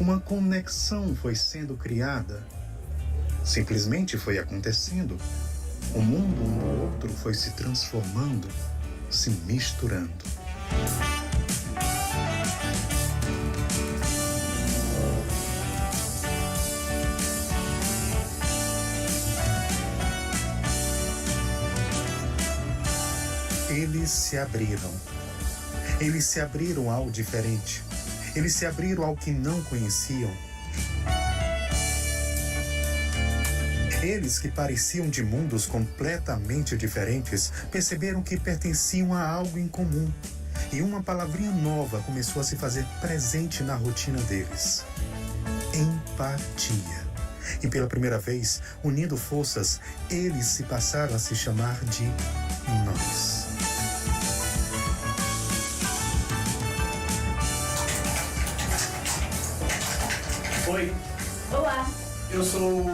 [SPEAKER 2] uma conexão foi sendo criada. Simplesmente foi acontecendo. O mundo um do outro foi se transformando, se misturando. Eles se abriram. Eles se abriram ao diferente. Eles se abriram ao que não conheciam. Eles que pareciam de mundos completamente diferentes, perceberam que pertenciam a algo em comum. E uma palavrinha nova começou a se fazer presente na rotina deles: empatia. E pela primeira vez, unindo forças, eles se passaram a se chamar de nós.
[SPEAKER 3] Oi,
[SPEAKER 4] Olá,
[SPEAKER 3] eu sou...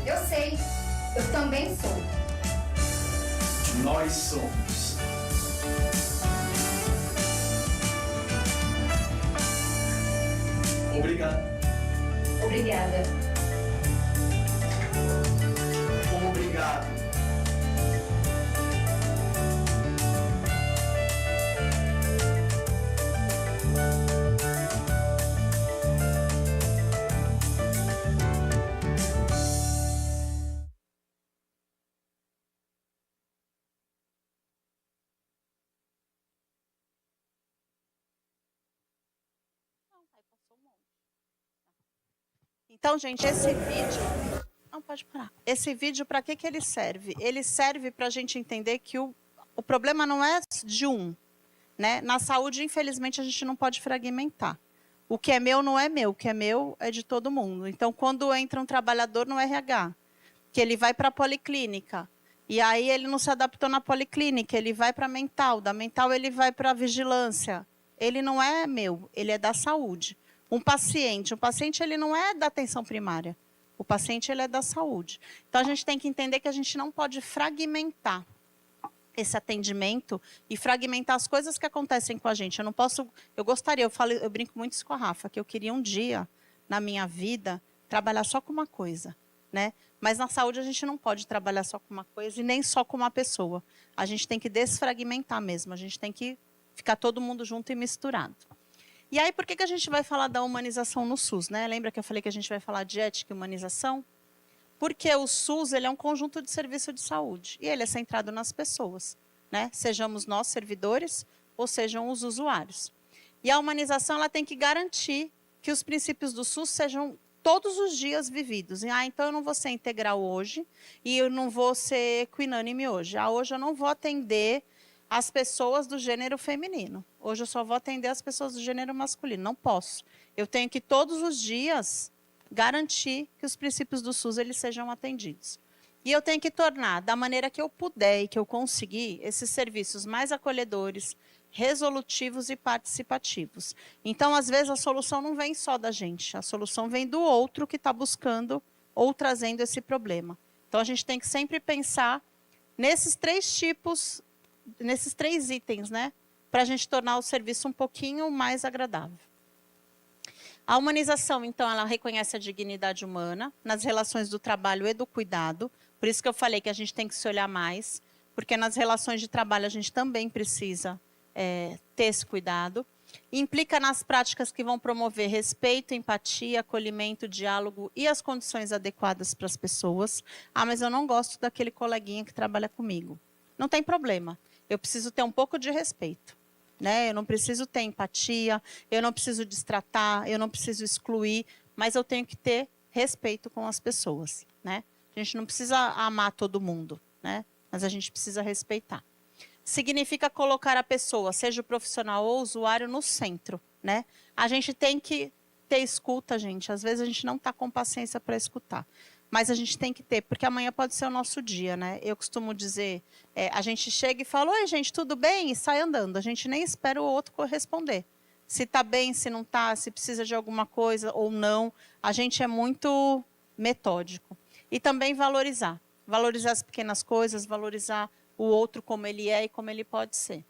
[SPEAKER 4] eu sei, eu também sou.
[SPEAKER 3] Nós somos. Obrigado.
[SPEAKER 4] Obrigada.
[SPEAKER 3] Obrigado.
[SPEAKER 1] Então, gente, esse vídeo... Não, pode parar. Esse vídeo, para que ele serve? Ele serve para a gente entender que o problema não é de um, né? Na saúde, infelizmente, a gente não pode fragmentar. O que é meu não é meu, o que é meu é de todo mundo. Então, quando entra um trabalhador no RH, que ele vai para a policlínica, e aí ele não se adaptou na policlínica, ele vai para a mental, da mental ele vai para a vigilância. Ele não é meu, ele é da saúde. Um paciente ele não é da atenção primária. O paciente ele é da saúde. Então, a gente tem que entender que a gente não pode fragmentar esse atendimento e fragmentar as coisas que acontecem com a gente. Eu não posso... Eu gostaria, eu brinco muito isso com a Rafa, que eu queria um dia, na minha vida, trabalhar só com uma coisa, né? Mas na saúde a gente não pode trabalhar só com uma coisa e nem só com uma pessoa. A gente tem que desfragmentar mesmo. A gente tem que ficar todo mundo junto e misturado. E aí, por que a gente vai falar da humanização no SUS, né? Lembra que eu falei que a gente vai falar de ética e humanização? Porque o SUS ele é um conjunto de serviço de saúde e ele é centrado nas pessoas, né? Sejamos nós servidores ou sejam os usuários. E a humanização ela tem que garantir que os princípios do SUS sejam todos os dias vividos. Então eu não vou ser integral hoje e eu não vou ser equinânime hoje. Hoje eu não vou atender as pessoas do gênero feminino. Hoje eu só vou atender as pessoas do gênero masculino. Não posso. Eu tenho que todos os dias garantir que os princípios do SUS eles sejam atendidos. E eu tenho que tornar, da maneira que eu puder e que eu conseguir, esses serviços mais acolhedores, resolutivos e participativos. Então, às vezes, a solução não vem só da gente. A solução vem do outro que está buscando ou trazendo esse problema. Então, a gente tem que sempre pensar nesses três tipos, nesses três itens, né? Para a gente tornar o serviço um pouquinho mais agradável. A humanização, então, ela reconhece a dignidade humana nas relações do trabalho e do cuidado. Por isso que eu falei que a gente tem que se olhar mais, porque nas relações de trabalho a gente também precisa ter esse cuidado. Implica nas práticas que vão promover respeito, empatia, acolhimento, diálogo e as condições adequadas para as pessoas. Ah, mas eu não gosto daquele coleguinha que trabalha comigo. Não tem problema. Eu preciso ter um pouco de respeito. Né? Eu não preciso ter empatia, eu não preciso destratar, eu não preciso excluir, mas eu tenho que ter respeito com as pessoas. Né? A gente não precisa amar todo mundo, né? Mas a gente precisa respeitar. Significa colocar a pessoa, seja o profissional ou o usuário, no centro. Né? A gente tem que ter escuta, gente. Às vezes a gente não está com paciência para escutar. Mas a gente tem que ter, porque amanhã pode ser o nosso dia, né? Eu costumo dizer, a gente chega e fala, oi, gente, tudo bem? E sai andando. A gente nem espera o outro corresponder. Se está bem, se não está, se precisa de alguma coisa ou não. A gente é muito metódico. E também valorizar. Valorizar as pequenas coisas, valorizar o outro como ele é e como ele pode ser.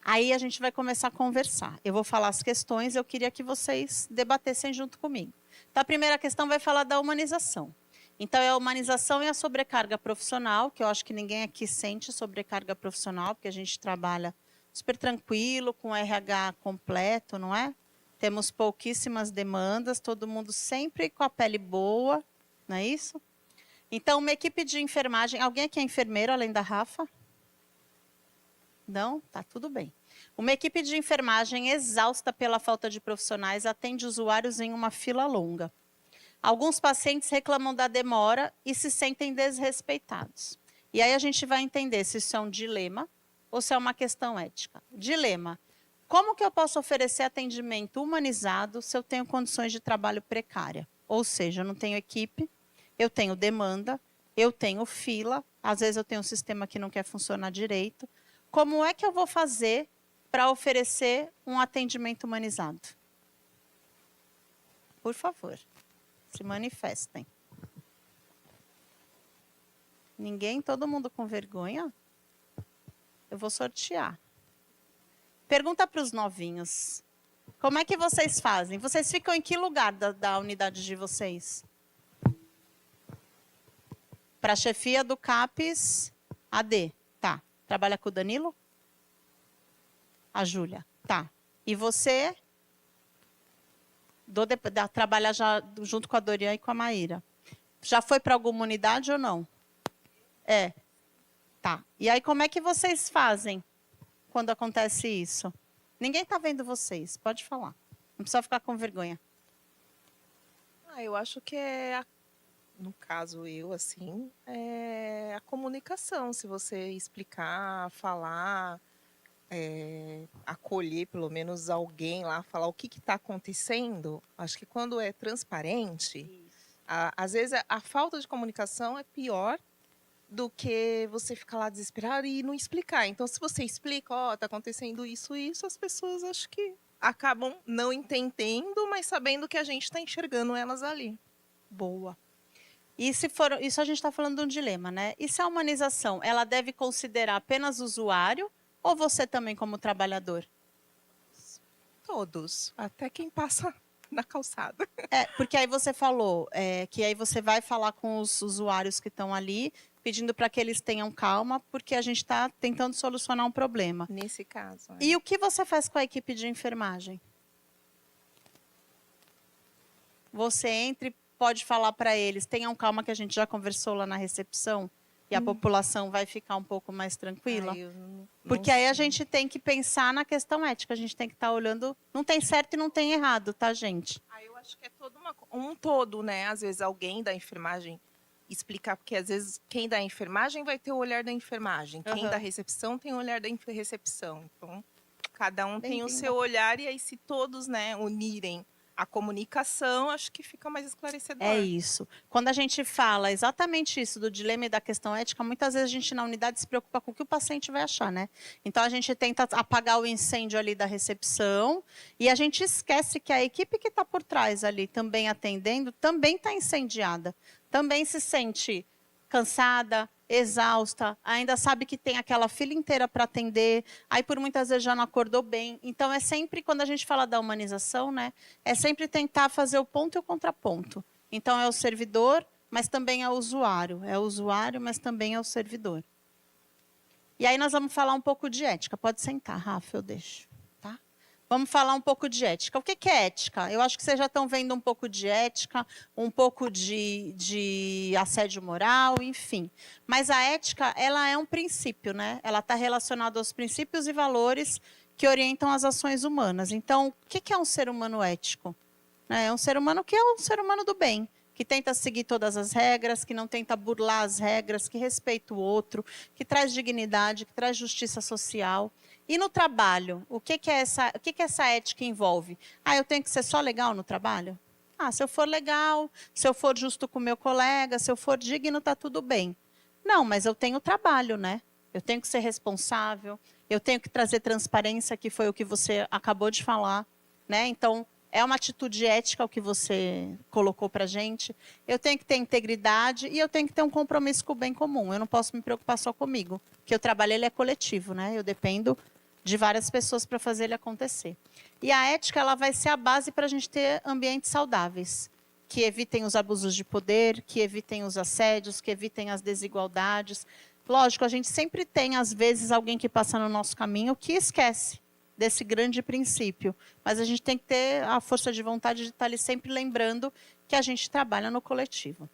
[SPEAKER 1] Aí a gente vai começar a conversar. Eu vou falar as questões, eu queria que vocês debatessem junto comigo. Então, a primeira questão vai falar da humanização. Então, é a humanização e a sobrecarga profissional, que eu acho que ninguém aqui sente sobrecarga profissional, porque a gente trabalha super tranquilo, com RH completo, não é? Temos pouquíssimas demandas, todo mundo sempre com a pele boa, não é isso? Então, uma equipe de enfermagem... Alguém aqui é enfermeiro, além da Rafa? Não? Tá tudo bem. Uma equipe de enfermagem exausta pela falta de profissionais atende usuários em uma fila longa. Alguns pacientes reclamam da demora e se sentem desrespeitados. E aí a gente vai entender se isso é um dilema ou se é uma questão ética. Dilema. Como que eu posso oferecer atendimento humanizado se eu tenho condições de trabalho precária? Ou seja, eu não tenho equipe, eu tenho demanda, eu tenho fila, às vezes eu tenho um sistema que não quer funcionar direito. Como é que eu vou fazer para oferecer um atendimento humanizado? Por favor, se manifestem. Ninguém? Todo mundo com vergonha? Eu vou sortear. Pergunta para os novinhos. Como é que vocês fazem? Vocês ficam em que lugar da unidade de vocês? Para a chefia do CAPES, AD. Tá. Trabalha com o Danilo? A Júlia. Tá. E você? Trabalha já junto com a Dorian e com a Maíra. Já foi para alguma unidade ou não? É. Tá. E aí, como é que vocês fazem quando acontece isso? Ninguém está vendo vocês. Pode falar. Não precisa ficar com vergonha.
[SPEAKER 5] Eu acho que no caso eu, assim, é a comunicação. Se você explicar, falar, acolher pelo menos alguém lá, falar o que está acontecendo, acho que quando é transparente, às vezes a falta de comunicação é pior do que você ficar lá desesperado e não explicar. Então, se você explica, está acontecendo isso e isso, as pessoas acho que acabam não entendendo, mas sabendo que a gente está enxergando elas ali.
[SPEAKER 1] Boa. E se for, isso a gente está falando de um dilema, né? E se a humanização, ela deve considerar apenas o usuário ou você também como trabalhador?
[SPEAKER 5] Todos, até quem passa na calçada.
[SPEAKER 1] Porque aí você falou que aí você vai falar com os usuários que estão ali, pedindo para que eles tenham calma, porque a gente está tentando solucionar um problema.
[SPEAKER 5] Nesse caso.
[SPEAKER 1] E o que você faz com a equipe de enfermagem? Você entra e pode falar para eles, tenham calma que a gente já conversou lá na recepção e a população vai ficar um pouco mais tranquila? Porque aí a gente tem que pensar na questão ética, a gente tem que estar olhando, não tem certo e não tem errado, tá, gente?
[SPEAKER 5] Eu acho que é todo um todo, né? Às vezes alguém da enfermagem explicar, porque às vezes quem da enfermagem vai ter o olhar da enfermagem, quem da recepção tem o olhar da recepção. Então, cada um tem o seu olhar e aí se todos, né, unirem a comunicação, acho que fica mais esclarecedor.
[SPEAKER 1] É isso. Quando a gente fala exatamente isso do dilema e da questão ética, muitas vezes a gente na unidade se preocupa com o que o paciente vai achar, né? Então a gente tenta apagar o incêndio ali da recepção e a gente esquece que a equipe que está por trás ali também atendendo, também está incendiada. Também se sente cansada, exausta, ainda sabe que tem aquela fila inteira para atender, aí por muitas vezes já não acordou bem. Então é sempre, quando a gente fala da humanização, né, é sempre tentar fazer o ponto e o contraponto. Então é o servidor, mas também é o usuário. É o usuário, mas também é o servidor. E aí nós vamos falar um pouco de ética. Pode sentar, Rafa, eu deixo. Tá? Vamos falar um pouco de ética. O que é ética? Eu acho que vocês já estão vendo um pouco de ética, um pouco de assédio moral, enfim. Mas a ética, ela é um princípio, né? Ela está relacionada aos princípios e valores que orientam as ações humanas. Então, o que é um ser humano ético? É um ser humano que é um ser humano do bem, que tenta seguir todas as regras, que não tenta burlar as regras, que respeita o outro, que traz dignidade, que traz justiça social. E no trabalho, o que é essa ética envolve? Ah, eu tenho que ser só legal no trabalho? Ah, se eu for legal, se eu for justo com o meu colega, se eu for digno, está tudo bem. Não, mas eu tenho trabalho, né? Eu tenho que ser responsável, eu tenho que trazer transparência, que foi o que você acabou de falar, né? Então, é uma atitude ética o que você colocou para a gente. Eu tenho que ter integridade e eu tenho que ter um compromisso com o bem comum. Eu não posso me preocupar só comigo, porque o trabalho ele é coletivo, né? Eu dependo de várias pessoas para fazer ele acontecer. E a ética ela vai ser a base para a gente ter ambientes saudáveis, que evitem os abusos de poder, que evitem os assédios, que evitem as desigualdades. Lógico, a gente sempre tem, às vezes, alguém que passa no nosso caminho que esquece desse grande princípio. Mas a gente tem que ter a força de vontade de estar ali sempre lembrando que a gente trabalha no coletivo.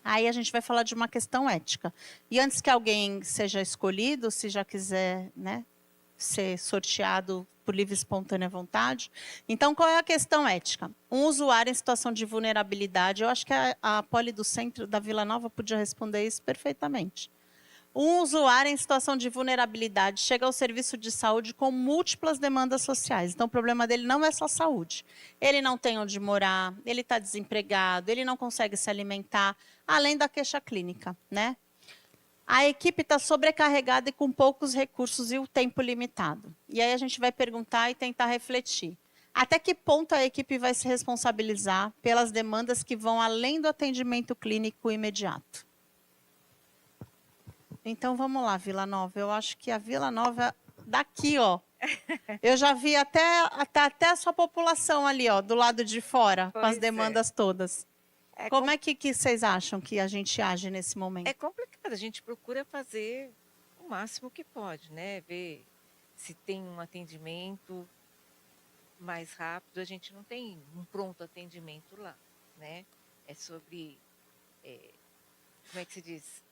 [SPEAKER 1] Aí a gente vai falar de uma questão ética. E antes que alguém seja escolhido, se já quiser, né, ser sorteado por livre e espontânea vontade. Então, qual é a questão ética? Um usuário em situação de vulnerabilidade, eu acho que a Poli do Centro da Vila Nova podia responder isso perfeitamente. Um usuário em situação de vulnerabilidade chega ao serviço de saúde com múltiplas demandas sociais. Então, o problema dele não é só saúde. Ele não tem onde morar, ele está desempregado, ele não consegue se alimentar, além da queixa clínica, né? A equipe está sobrecarregada e com poucos recursos e o tempo limitado. E aí a gente vai perguntar e tentar refletir. Até que ponto a equipe vai se responsabilizar pelas demandas que vão além do atendimento clínico imediato? Então, vamos lá, Vila Nova. Eu acho que a Vila Nova, daqui, ó. Eu já vi até a sua população ali, ó, do lado de fora, com as demandas todas. Como é que vocês acham que a gente age nesse momento?
[SPEAKER 6] É complicado, a gente procura fazer o máximo que pode, né? Ver se tem um atendimento mais rápido. A gente não tem um pronto atendimento lá, né? É sobre, como é que se diz?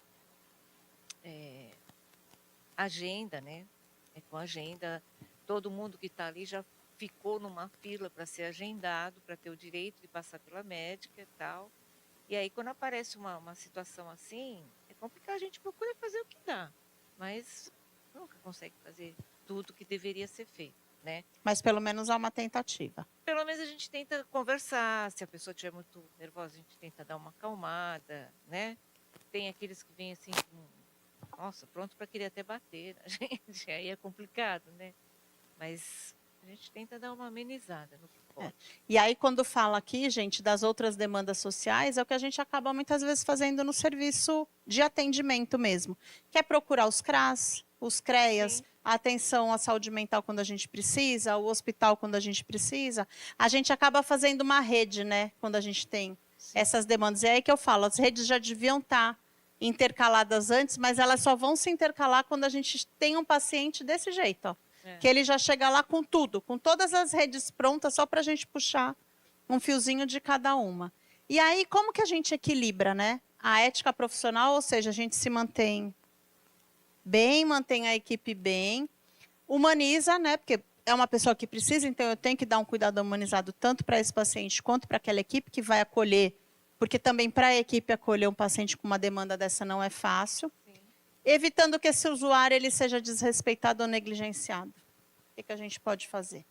[SPEAKER 6] Agenda, né? É com agenda. Todo mundo que está ali já ficou numa fila para ser agendado, para ter o direito de passar pela médica e tal. E aí, quando aparece uma situação assim, é complicado, a gente procura fazer o que dá, mas nunca consegue fazer tudo que deveria ser feito, né?
[SPEAKER 1] Mas pelo menos há uma tentativa.
[SPEAKER 6] Pelo menos a gente tenta conversar, se a pessoa estiver muito nervosa, a gente tenta dar uma acalmada, né? Tem aqueles que vêm assim, nossa, pronto para querer até bater na gente, aí é complicado, né? Mas a gente tenta dar uma amenizada no que pode.
[SPEAKER 1] E aí, quando fala aqui, gente, das outras demandas sociais, é o que a gente acaba muitas vezes fazendo no serviço de atendimento mesmo. Que é procurar os CRAS, os CREAS,
[SPEAKER 6] Sim.
[SPEAKER 1] a atenção à saúde mental quando a gente precisa, o hospital quando a gente precisa. A gente acaba fazendo uma rede, né? Quando a gente tem essas demandas. E é aí que eu falo, as redes já deviam estar intercaladas antes, mas elas só vão se intercalar quando a gente tem um paciente desse jeito, ó. Que ele já chega lá com tudo, com todas as redes prontas, só para a gente puxar um fiozinho de cada uma. E aí, como que a gente equilibra, né? A ética profissional, ou seja, a gente se mantém bem, mantém a equipe bem, humaniza, né? Porque é uma pessoa que precisa, então eu tenho que dar um cuidado humanizado tanto para esse paciente quanto para aquela equipe que vai acolher, porque também para a equipe acolher um paciente com uma demanda dessa não é fácil. Evitando que esse usuário ele seja desrespeitado ou negligenciado. O que a gente pode fazer?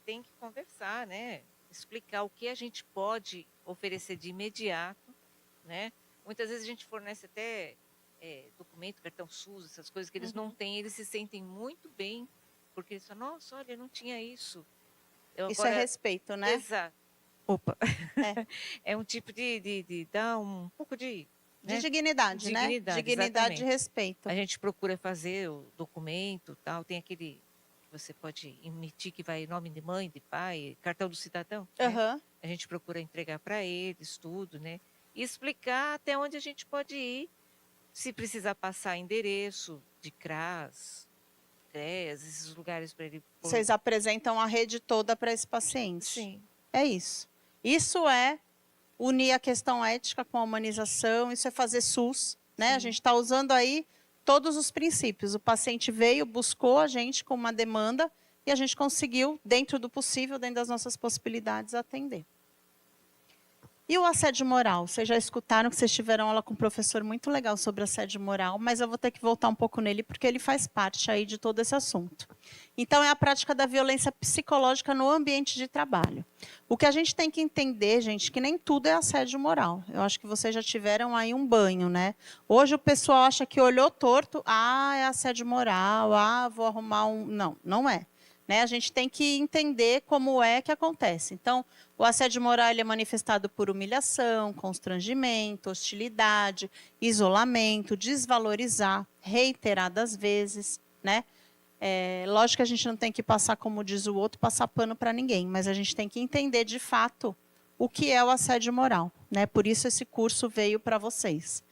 [SPEAKER 6] Tem que conversar, né? Explicar o que a gente pode oferecer de imediato, né? Muitas vezes a gente fornece até documento, cartão SUS, essas coisas que eles não têm, eles se sentem muito bem, porque eles falam, nossa, olha, eu não tinha isso.
[SPEAKER 1] Isso é respeito, né?
[SPEAKER 6] Exato. Opa. É um tipo de dar um pouco de
[SPEAKER 1] De
[SPEAKER 6] né?
[SPEAKER 1] dignidade, né?
[SPEAKER 6] Dignidade,
[SPEAKER 1] Dignidade e
[SPEAKER 6] exatamente.
[SPEAKER 1] respeito.
[SPEAKER 6] A gente procura fazer o documento, tal, tem aquele que você pode emitir que vai em nome de mãe, de pai, cartão do cidadão, né?
[SPEAKER 1] Aham.
[SPEAKER 6] A gente procura entregar para eles tudo, né? E explicar até onde a gente pode ir, se precisar passar endereço de CRAS, CREAS, esses lugares para ele pôr.
[SPEAKER 1] Vocês apresentam a rede toda para esse paciente.
[SPEAKER 6] Sim.
[SPEAKER 1] É isso. Isso é unir a questão ética com a humanização, isso é fazer SUS, né? A gente está usando aí todos os princípios. O paciente veio, buscou a gente com uma demanda e a gente conseguiu, dentro do possível, dentro das nossas possibilidades, atender. E o assédio moral? Vocês já escutaram que vocês tiveram aula com um professor muito legal sobre assédio moral, mas eu vou ter que voltar um pouco nele, porque ele faz parte aí de todo esse assunto. Então, é a prática da violência psicológica no ambiente de trabalho. O que a gente tem que entender, gente, que nem tudo é assédio moral. Eu acho que vocês já tiveram aí um banho, né? Hoje o pessoal acha que olhou torto, é assédio moral, vou arrumar um... Não, não é. Né? A gente tem que entender como é que acontece. Então, o assédio moral ele é manifestado por humilhação, constrangimento, hostilidade, isolamento, desvalorizar, reiteradas vezes, né? Lógico que a gente não tem que passar, como diz o outro, passar pano para ninguém, mas a gente tem que entender de fato o que é o assédio moral, né? Por isso esse curso veio para vocês.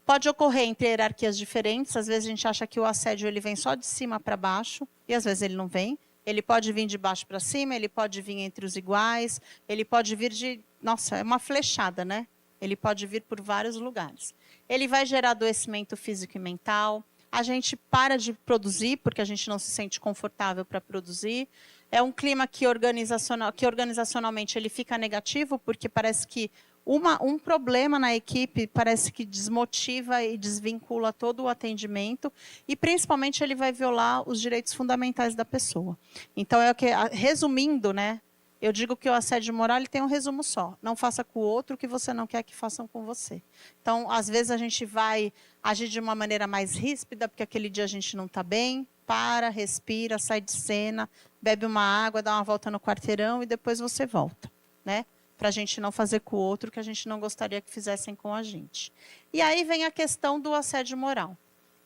[SPEAKER 1] Pode ocorrer entre hierarquias diferentes, às vezes a gente acha que o assédio ele vem só de cima para baixo, e às vezes ele não vem. Ele pode vir de baixo para cima, ele pode vir entre os iguais, ele pode vir de... Nossa, é uma flechada, né? Ele pode vir por vários lugares. Ele vai gerar adoecimento físico e mental. A gente para de produzir, porque a gente não se sente confortável para produzir. É um clima que organizacionalmente ele fica negativo, porque parece que um problema na equipe parece que desmotiva e desvincula todo o atendimento e, principalmente, ele vai violar os direitos fundamentais da pessoa. Então, resumindo, né, eu digo que o assédio moral ele tem um resumo só. Não faça com o outro o que você não quer que façam com você. Então, às vezes, a gente vai agir de uma maneira mais ríspida, porque aquele dia a gente não está bem, para, respira, sai de cena, bebe uma água, dá uma volta no quarteirão e depois você volta, né? Para a gente não fazer com o outro que a gente não gostaria que fizessem com a gente. E aí vem a questão do assédio moral.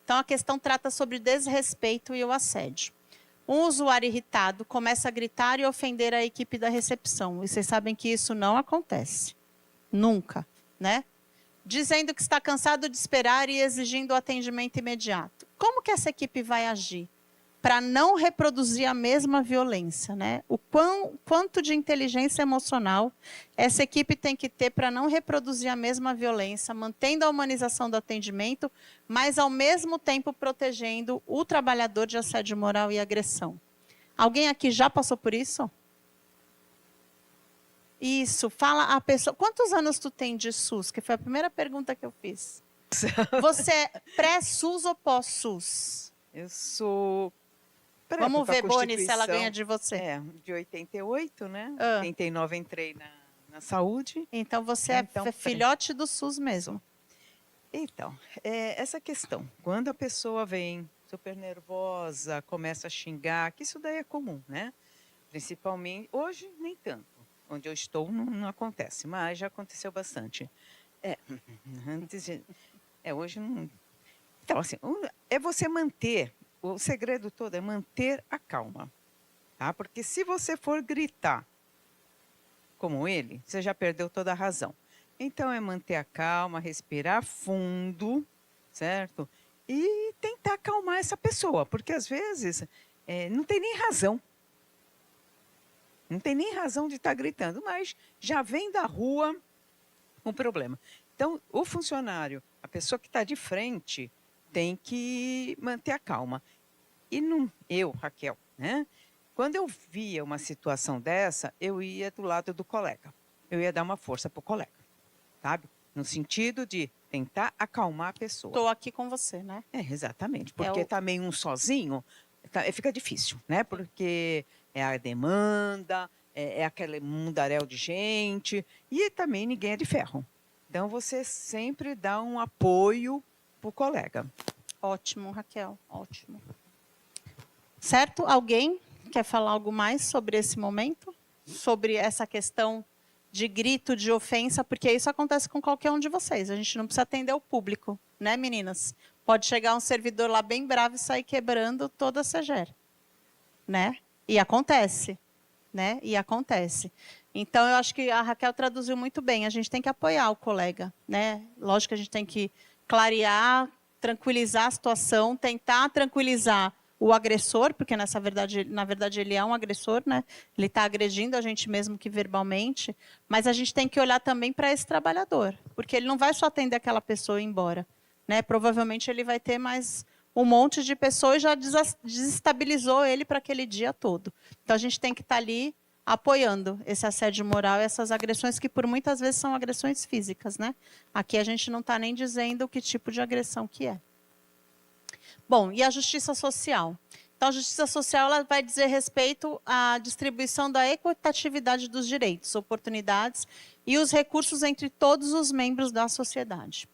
[SPEAKER 1] Então, a questão trata sobre desrespeito e o assédio. Um usuário irritado começa a gritar e ofender a equipe da recepção. E vocês sabem que isso não acontece. Nunca, né? Dizendo que está cansado de esperar e exigindo o atendimento imediato. Como que essa equipe vai agir? Para não reproduzir a mesma violência, né? O quanto de inteligência emocional essa equipe tem que ter para não reproduzir a mesma violência, mantendo a humanização do atendimento, mas ao mesmo tempo protegendo o trabalhador de assédio moral e agressão. Alguém aqui já passou por isso? Isso, fala a pessoa. Quantos anos tu tem de SUS? Que foi a primeira pergunta que eu fiz. Você é pré-SUS ou pós-SUS?
[SPEAKER 7] Eu sou...
[SPEAKER 1] Vamos ver, Boni, se ela
[SPEAKER 7] Constituição.
[SPEAKER 1] ganha de você.
[SPEAKER 7] De 88, né?
[SPEAKER 1] Ah.
[SPEAKER 7] 89 entrei na saúde.
[SPEAKER 1] Então, você
[SPEAKER 7] Então,
[SPEAKER 1] é filhote do SUS mesmo.
[SPEAKER 7] Então, essa questão, quando a pessoa vem super nervosa, começa a xingar, que isso daí é comum, né? Principalmente, hoje nem tanto. Onde eu estou não acontece, mas já aconteceu bastante. Hoje não... Então, assim, é você manter... O segredo todo é manter a calma, tá? Porque se você for gritar como ele, você já perdeu toda a razão. Então, é manter a calma, respirar fundo, certo? E tentar acalmar essa pessoa, porque às vezes não tem nem razão. Não tem nem razão de estar gritando, mas já vem da rua um problema. Então, o funcionário, a pessoa que está de frente, tem que manter a calma. E eu, Raquel, né? Quando eu via uma situação dessa, eu ia do lado do colega. Eu ia dar uma força para o colega, sabe? No sentido de tentar acalmar a pessoa.
[SPEAKER 1] Estou aqui com você, né?
[SPEAKER 7] Exatamente. Porque também um sozinho fica difícil, né? Porque é a demanda, é aquele mundaréu de gente e também ninguém é de ferro. Então, você sempre dá um apoio para o colega.
[SPEAKER 1] Ótimo, Raquel, ótimo. Certo? Alguém quer falar algo mais sobre esse momento? Sobre essa questão de grito, de ofensa, porque isso acontece com qualquer um de vocês. A gente não precisa atender o público, né, meninas? Pode chegar um servidor lá bem bravo e sair quebrando toda a CEGER, né? E acontece, né? E acontece. Então, eu acho que a Raquel traduziu muito bem. A gente tem que apoiar o colega, né? Lógico que a gente tem que clarear, tranquilizar a situação, tentar tranquilizar o agressor, porque na verdade ele é um agressor, né? Ele está agredindo a gente mesmo que verbalmente, mas a gente tem que olhar também para esse trabalhador, porque ele não vai só atender aquela pessoa e ir embora, né? Provavelmente ele vai ter mais um monte de pessoas e já desestabilizou ele para aquele dia todo. Então a gente tem que estar ali apoiando esse assédio moral e essas agressões que por muitas vezes são agressões físicas, né? Aqui a gente não está nem dizendo que tipo de agressão que é. Bom, e a justiça social? Então, a justiça social ela vai dizer respeito à distribuição da equitatividade dos direitos, oportunidades e os recursos entre todos os membros da sociedade.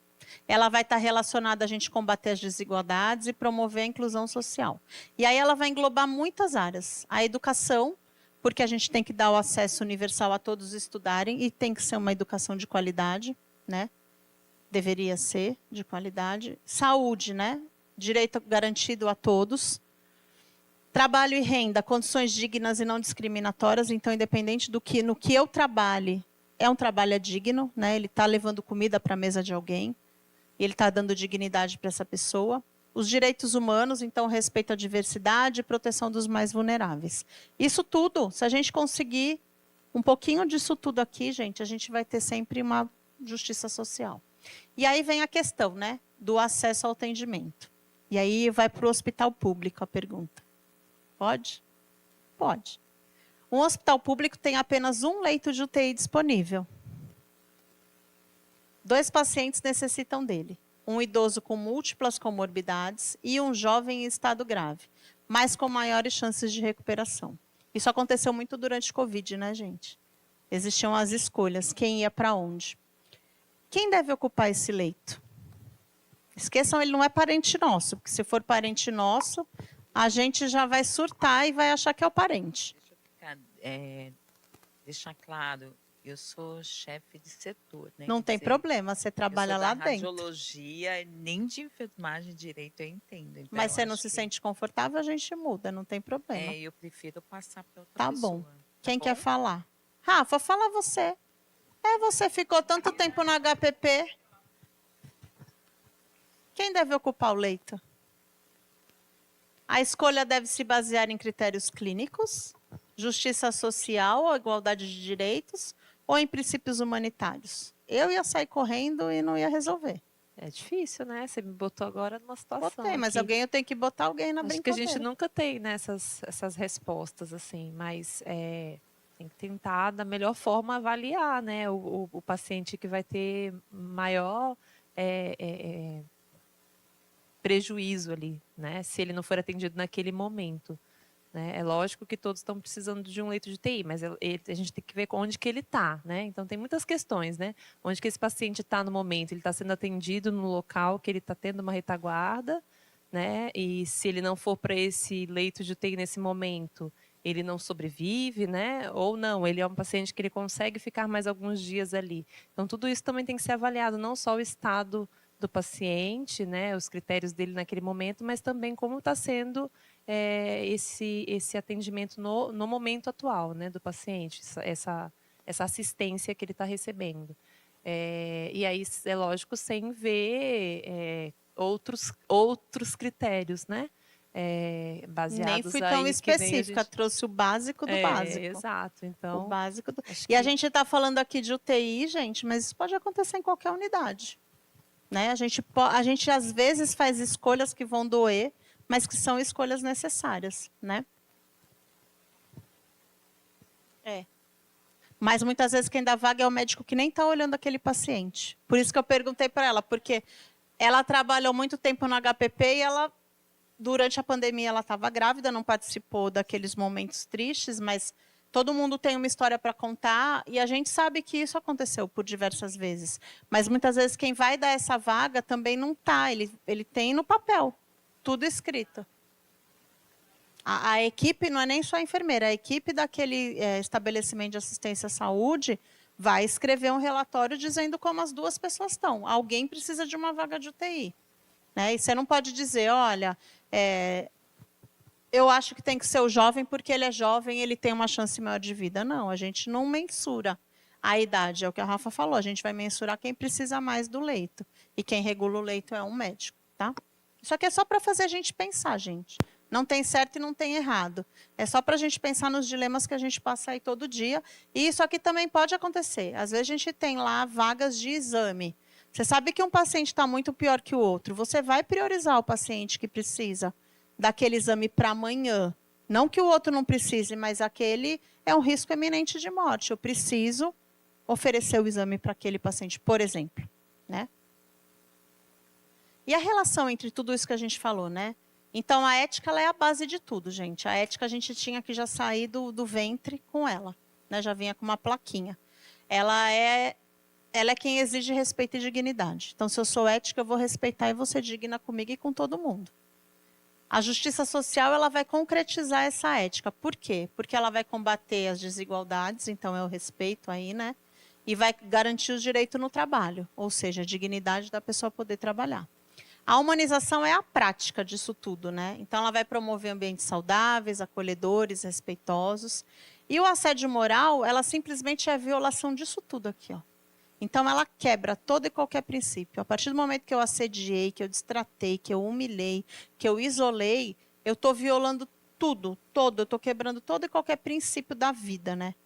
[SPEAKER 1] Ela vai estar relacionada a gente combater as desigualdades e promover a inclusão social. E aí ela vai englobar muitas áreas. A educação, porque a gente tem que dar o acesso universal a todos estudarem e tem que ser uma educação de qualidade, né? Deveria ser de qualidade. Saúde, né? Direito garantido a todos. Trabalho e renda, condições dignas e não discriminatórias. Então, independente no que eu trabalhe, é um trabalho digno, né? Ele está levando comida para a mesa de alguém. Ele está dando dignidade para essa pessoa. Os direitos humanos, então, respeito à diversidade e proteção dos mais vulneráveis. Isso tudo, se a gente conseguir um pouquinho disso tudo aqui, gente, a gente vai ter sempre uma justiça social. E aí vem a questão, né, do acesso ao atendimento. E aí vai para o hospital público a pergunta. Pode? Pode. Um hospital público tem apenas um leito de UTI disponível. 2 pacientes necessitam dele. Um idoso com múltiplas comorbidades e um jovem em estado grave, mas com maiores chances de recuperação. Isso aconteceu muito durante o Covid, né, gente? Existiam as escolhas, quem ia para onde. Quem deve ocupar esse leito? Esqueçam, ele não é parente nosso, porque se for parente nosso, a gente já vai surtar e vai achar que é o parente.
[SPEAKER 8] Deixar claro, eu sou chefe de setor, né?
[SPEAKER 1] Não tem problema, você trabalha lá dentro.
[SPEAKER 8] Radiologia, nem de enfermagem direito eu entendo. Então
[SPEAKER 1] mas você não se sente confortável, a gente muda, não tem problema.
[SPEAKER 8] Eu prefiro passar para outra
[SPEAKER 1] pessoa. Tá bom. Quem quer falar? Rafa, fala você. Você ficou tanto tempo no HPP. Quem deve ocupar o leito? A escolha deve se basear em critérios clínicos, justiça social ou igualdade de direitos, ou em princípios humanitários? Eu ia sair correndo e não ia resolver.
[SPEAKER 9] É difícil, né? Você me botou agora numa situação.
[SPEAKER 1] Botei, mas eu tenho que botar alguém na brincadeira.
[SPEAKER 9] Acho que a gente nunca tem, né, essas respostas, assim, mas tem que tentar, da melhor forma, avaliar, né, o paciente que vai ter maior prejuízo ali, né, se ele não for atendido naquele momento. Né? É lógico que todos estão precisando de um leito de UTI, mas a gente tem que ver onde que ele está, né? Então tem muitas questões, né? Onde que esse paciente está no momento? Ele está sendo atendido no local que ele está tendo uma retaguarda, né? E se ele não for para esse leito de UTI nesse momento, ele não sobrevive, né? Ou não, ele é um paciente que ele consegue ficar mais alguns dias ali. Então tudo isso também tem que ser avaliado, não só o estado do paciente, né? Os critérios dele naquele momento, mas também como está sendo esse atendimento no momento atual, né, do paciente, essa assistência que ele está recebendo. E aí, é lógico, sem ver outros critérios, né, baseados.
[SPEAKER 1] Nem fui tão específica, trouxe o básico do básico.
[SPEAKER 9] Exato, então.
[SPEAKER 1] O básico E a gente está falando aqui de UTI, gente, mas isso pode acontecer em qualquer unidade. Né? A gente às vezes faz escolhas que vão doer, mas que são escolhas necessárias, né? Mas muitas vezes quem dá vaga é o médico que nem está olhando aquele paciente. Por isso que eu perguntei para ela, porque ela trabalhou muito tempo no HPP e durante a pandemia ela estava grávida, não participou daqueles momentos tristes, mas todo mundo tem uma história para contar e a gente sabe que isso aconteceu por diversas vezes. Mas muitas vezes quem vai dar essa vaga também não está, ele tem no papel. Tudo escrito. A equipe não é nem só a enfermeira, a equipe daquele estabelecimento de assistência à saúde vai escrever um relatório dizendo como as duas pessoas estão. Alguém precisa de uma vaga de UTI. Né? E você não pode dizer, olha, eu acho que tem que ser o jovem porque ele é jovem, ele tem uma chance maior de vida. Não, a gente não mensura a idade, é o que a Rafa falou, a gente vai mensurar quem precisa mais do leito. E quem regula o leito é um médico. Tá? Isso aqui é só para fazer a gente pensar, gente. Não tem certo e não tem errado. É só para a gente pensar nos dilemas que a gente passa aí todo dia. E isso aqui também pode acontecer. Às vezes a gente tem lá vagas de exame. Você sabe que um paciente está muito pior que o outro. Você vai priorizar o paciente que precisa daquele exame para amanhã. Não que o outro não precise, mas aquele é um risco eminente de morte. Eu preciso oferecer o exame para aquele paciente, por exemplo. Né? E a relação entre tudo isso que a gente falou, né? Então, a ética ela é a base de tudo, gente. A ética a gente tinha que já sair do ventre com ela. Né? Já vinha com uma plaquinha. Ela é quem exige respeito e dignidade. Então, se eu sou ética, eu vou respeitar e vou ser digna comigo e com todo mundo. A justiça social ela vai concretizar essa ética. Por quê? Porque ela vai combater as desigualdades, então é o respeito aí, né? E vai garantir o direito no trabalho, ou seja, a dignidade da pessoa poder trabalhar. A humanização é a prática disso tudo, né? Então, ela vai promover ambientes saudáveis, acolhedores, respeitosos. E o assédio moral, ela simplesmente é a violação disso tudo aqui, ó. Então, ela quebra todo e qualquer princípio. A partir do momento que eu assediei, que eu destratei, que eu humilhei, que eu isolei, eu estou violando tudo, todo. Eu estou quebrando todo e qualquer princípio da vida, né?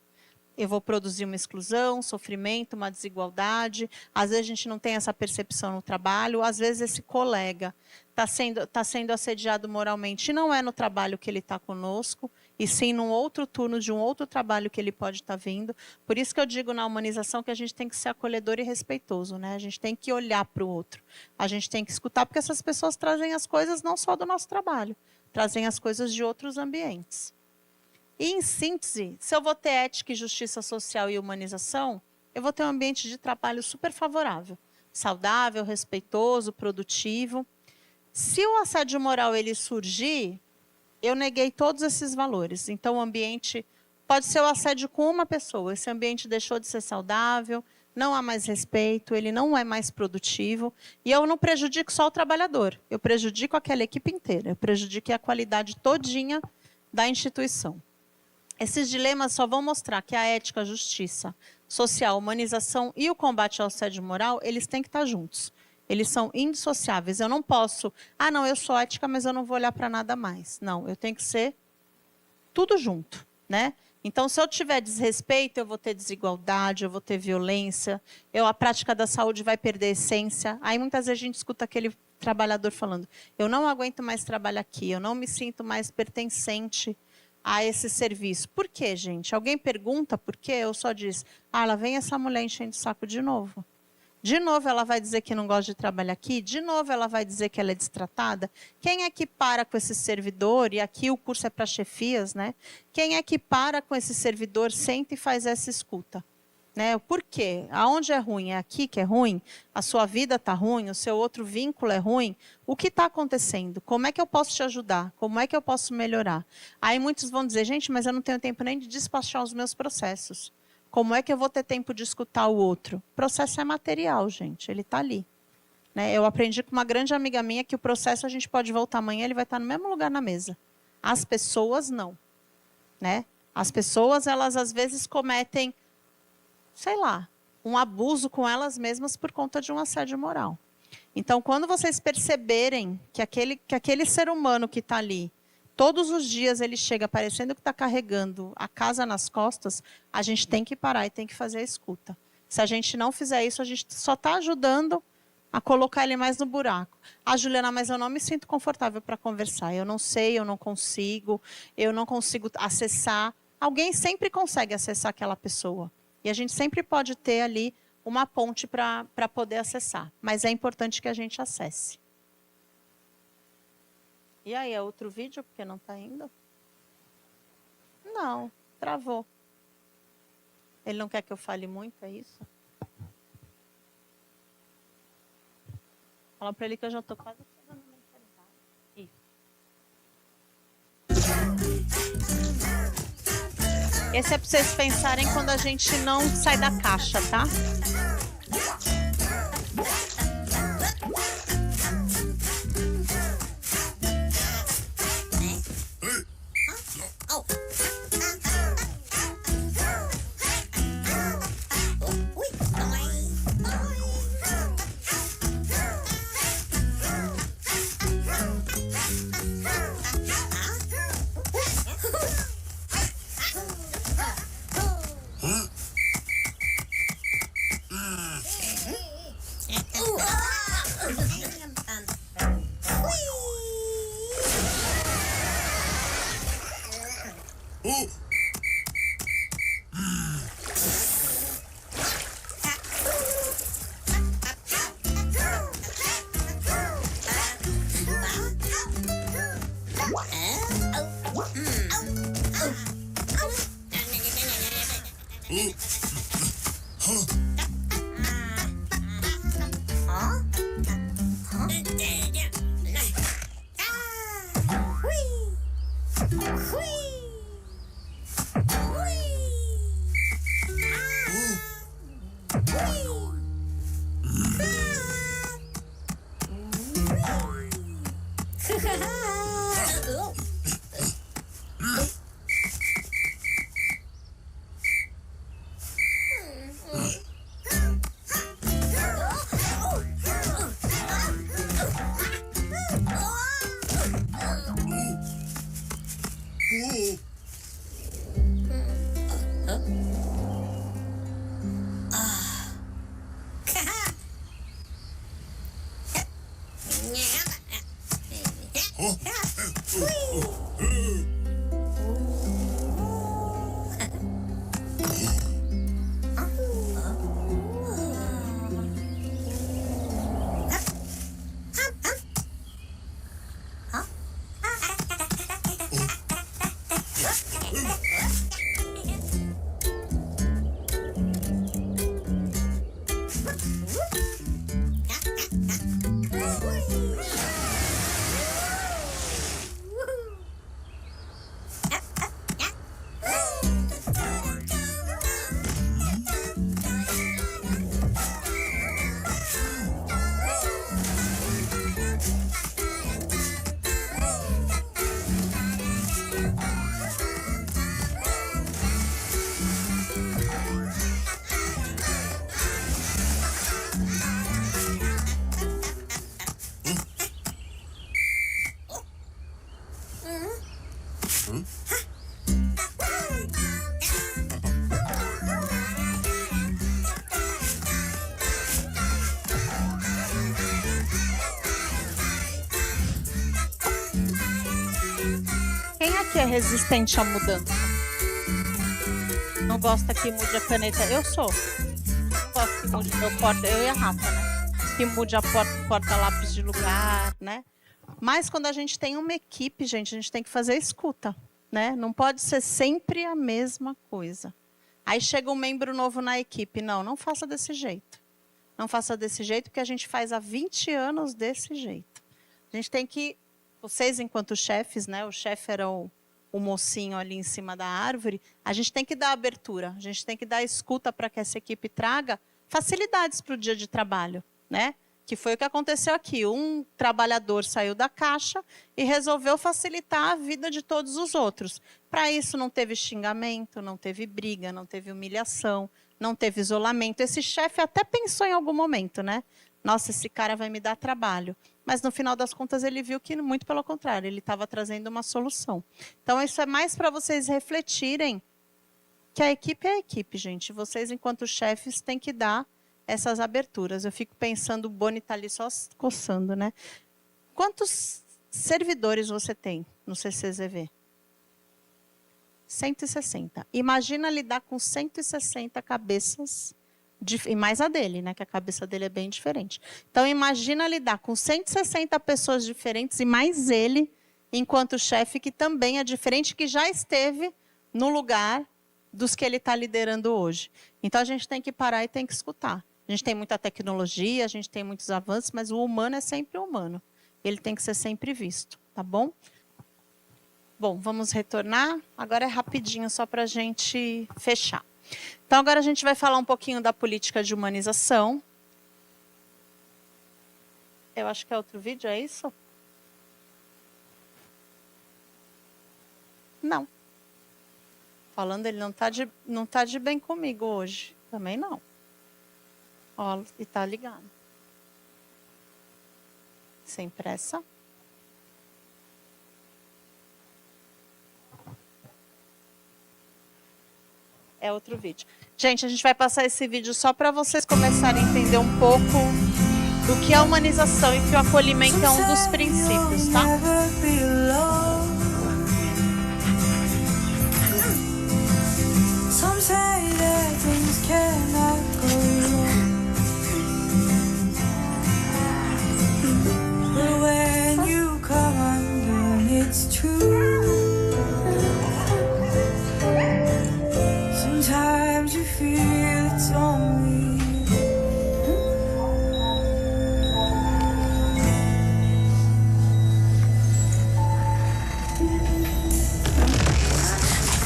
[SPEAKER 1] Eu vou produzir uma exclusão, sofrimento, uma desigualdade. Às vezes a gente não tem essa percepção no trabalho. Às vezes esse colega está sendo assediado moralmente e não é no trabalho que ele está conosco, e sim num outro turno de um outro trabalho que ele pode estar vindo. Por isso que eu digo na humanização que a gente tem que ser acolhedor e respeitoso. Né? A gente tem que olhar para o outro. A gente tem que escutar, porque essas pessoas trazem as coisas não só do nosso trabalho, trazem as coisas de outros ambientes. E, em síntese, se eu vou ter ética e justiça social e humanização, eu vou ter um ambiente de trabalho super favorável, saudável, respeitoso, produtivo. Se o assédio moral ele surgir, eu neguei todos esses valores. Então, o ambiente pode ser o assédio com uma pessoa. Esse ambiente deixou de ser saudável, não há mais respeito, ele não é mais produtivo. E eu não prejudico só o trabalhador, eu prejudico aquela equipe inteira, eu prejudico a qualidade todinha da instituição. Esses dilemas só vão mostrar que a ética, a justiça social, a humanização e o combate ao assédio moral, eles têm que estar juntos. Eles são indissociáveis. Eu não posso, não, eu sou ética, mas eu não vou olhar para nada mais. Não, eu tenho que ser tudo junto, né? Então, se eu tiver desrespeito, eu vou ter desigualdade, eu vou ter violência, a prática da saúde vai perder a essência. Aí, muitas vezes, a gente escuta aquele trabalhador falando, eu não aguento mais trabalhar aqui, eu não me sinto mais pertencente a esse serviço. Por quê, gente? Alguém pergunta por quê? Eu só diz, lá vem essa mulher enchendo o saco de novo. De novo ela vai dizer que não gosta de trabalhar aqui, de novo ela vai dizer que ela é destratada. Quem é que para com esse servidor? E aqui o curso é para chefias, né? Quem é que para com esse servidor, senta e faz essa escuta? Né? Por quê? Aonde é ruim? É aqui que é ruim? A sua vida está ruim? O seu outro vínculo é ruim? O que está acontecendo? Como é que eu posso te ajudar? Como é que eu posso melhorar? Aí muitos vão dizer, gente, mas eu não tenho tempo nem de despachar os meus processos. Como é que eu vou ter tempo de escutar o outro? O processo é material, gente, ele está ali. Né? Eu aprendi com uma grande amiga minha que o processo a gente pode voltar amanhã, ele vai estar no mesmo lugar na mesa. As pessoas não. Né? As pessoas, elas às vezes cometem, sei lá, um abuso com elas mesmas por conta de um assédio moral. Então, quando vocês perceberem que aquele ser humano que está ali, todos os dias ele chega parecendo que está carregando a casa nas costas, a gente tem que parar e tem que fazer a escuta. Se a gente não fizer isso, a gente só está ajudando a colocar ele mais no buraco. Juliana, mas eu não me sinto confortável para conversar. Eu não sei, eu não consigo acessar. Alguém sempre consegue acessar aquela pessoa. E a gente sempre pode ter ali uma ponte para poder acessar. Mas é importante que a gente acesse. E aí, é outro vídeo, porque não está indo? Não, travou. Ele não quer que eu fale muito, é isso? Fala para ele que eu já estou quase fazendo mentalidade. Isso. Esse é para vocês pensarem quando a gente não sai da caixa, tá? Quem aqui é resistente à mudança? Não gosta que mude a caneta? Eu sou. Não gosto que mude meu porta. Eu e a Rafa, né? Que mude a porta-lápis de lugar, né? Mas quando a gente tem uma equipe, gente, a gente tem que fazer escuta, né? Não pode ser sempre a mesma coisa. Aí chega um membro novo na equipe. Não, não faça desse jeito. Não faça desse jeito, porque a gente faz há 20 anos desse jeito. A gente tem que... Vocês, enquanto chefes, né? O chefe era o mocinho ali em cima da árvore. A gente tem que dar abertura. A gente tem que dar escuta para que essa equipe traga facilidades para o dia de trabalho, né? Que foi o que aconteceu aqui. Um trabalhador saiu da caixa e resolveu facilitar a vida de todos os outros. Para isso não teve xingamento, não teve briga, não teve humilhação, não teve isolamento. Esse chefe até pensou em algum momento, né? Nossa, esse cara vai me dar trabalho. Mas no final das contas ele viu que, muito pelo contrário, ele estava trazendo uma solução. Então isso é mais para vocês refletirem que a equipe é a equipe, gente. Vocês, enquanto chefes, têm que dar essas aberturas. Eu fico pensando, o Boni está ali só coçando, né? Quantos servidores você tem no CCZV? 160. Imagina lidar com 160 cabeças, e mais a dele, né? Que a cabeça dele é bem diferente. Então, imagina lidar com 160 pessoas diferentes e mais ele, enquanto chefe, que também é diferente, que já esteve no lugar dos que ele está liderando hoje. Então, a gente tem que parar e tem que escutar. A gente tem muita tecnologia, a gente tem muitos avanços, mas o humano é sempre humano. Ele tem que ser sempre visto, tá bom? Bom, vamos retornar. Agora é rapidinho, só para a gente fechar. Então, agora a gente vai falar um pouquinho da política de humanização. Eu acho que é outro vídeo, é isso? Não. Falando, ele não tá de bem comigo hoje. Também não. Ó, e tá ligado. Sem pressa. É outro vídeo. Gente, a gente vai passar esse vídeo só para vocês começarem a entender um pouco do que é a humanização e que o acolhimento é um dos princípios, tá?
[SPEAKER 10] Sometimes you feel it's only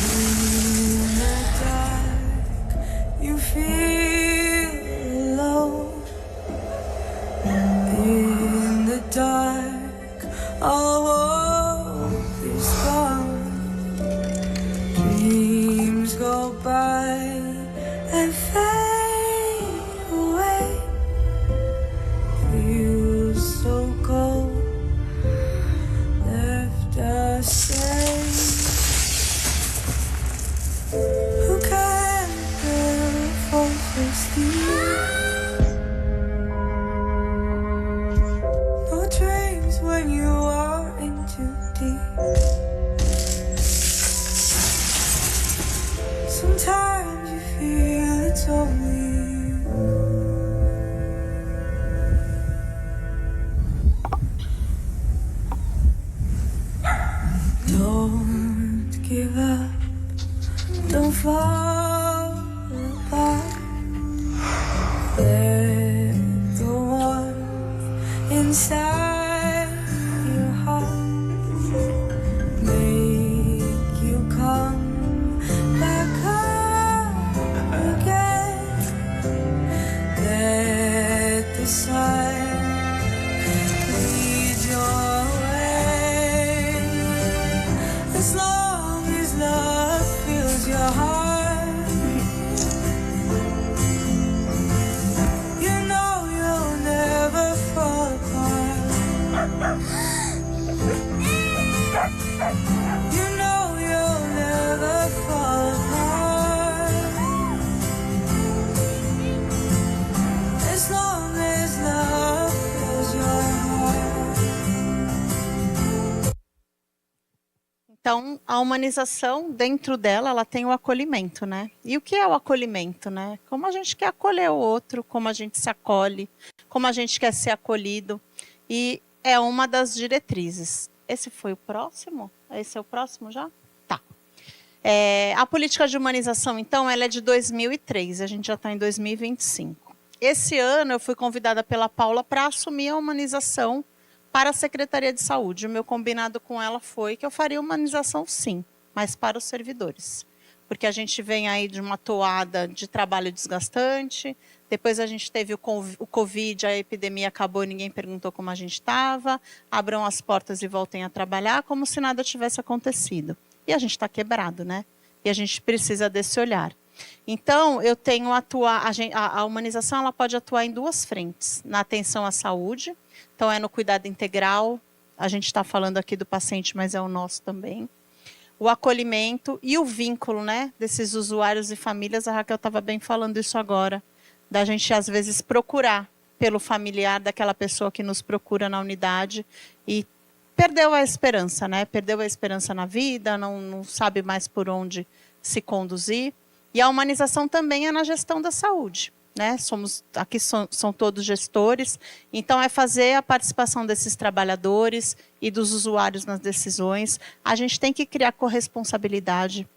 [SPEAKER 10] in the dark, you feel alone. In the dark, all hope is gone. Dreams go by and fade away. Feels so cold, left us safe. Who can build a fortress deep? No dreams when you are in too deep. Sometimes you feel it's only you. Don't give up, don't fall apart. Let the warmth inside your heart make you come back up again. Let the sun lead your way. As long as love fills your heart, you know you'll never fall apart. You know you'll never fall apart. As long as love fills your heart.
[SPEAKER 1] Então, a humanização, dentro dela, ela tem o acolhimento, né? E o que é o acolhimento, né? Como a gente quer acolher o outro, como a gente se acolhe, como a gente quer ser acolhido. E é uma das diretrizes. Esse foi o próximo? Esse é o próximo já? Tá. A política de humanização, então, ela é de 2003. A gente já está em 2025. Esse ano, eu fui convidada pela Paula para assumir a humanização para a Secretaria de Saúde. O meu combinado com ela foi que eu faria humanização sim, mas para os servidores. Porque a gente vem aí de uma toada de trabalho desgastante, depois a gente teve o Covid, a epidemia acabou, ninguém perguntou como a gente estava, abram as portas e voltem a trabalhar como se nada tivesse acontecido. E a gente está quebrado, né? E a gente precisa desse olhar. Então, eu tenho a humanização ela pode atuar em duas frentes, na atenção à saúde. Então, é no cuidado integral, a gente está falando aqui do paciente, mas é o nosso também. O acolhimento e o vínculo, né, desses usuários e famílias, a Raquel estava bem falando isso agora, da gente, às vezes, procurar pelo familiar daquela pessoa que nos procura na unidade e perdeu a esperança, né? Perdeu a esperança na vida, não sabe mais por onde se conduzir. E a humanização também é na gestão da saúde. Né? Aqui são todos gestores, então é fazer a participação desses trabalhadores e dos usuários nas decisões. A gente tem que criar corresponsabilidade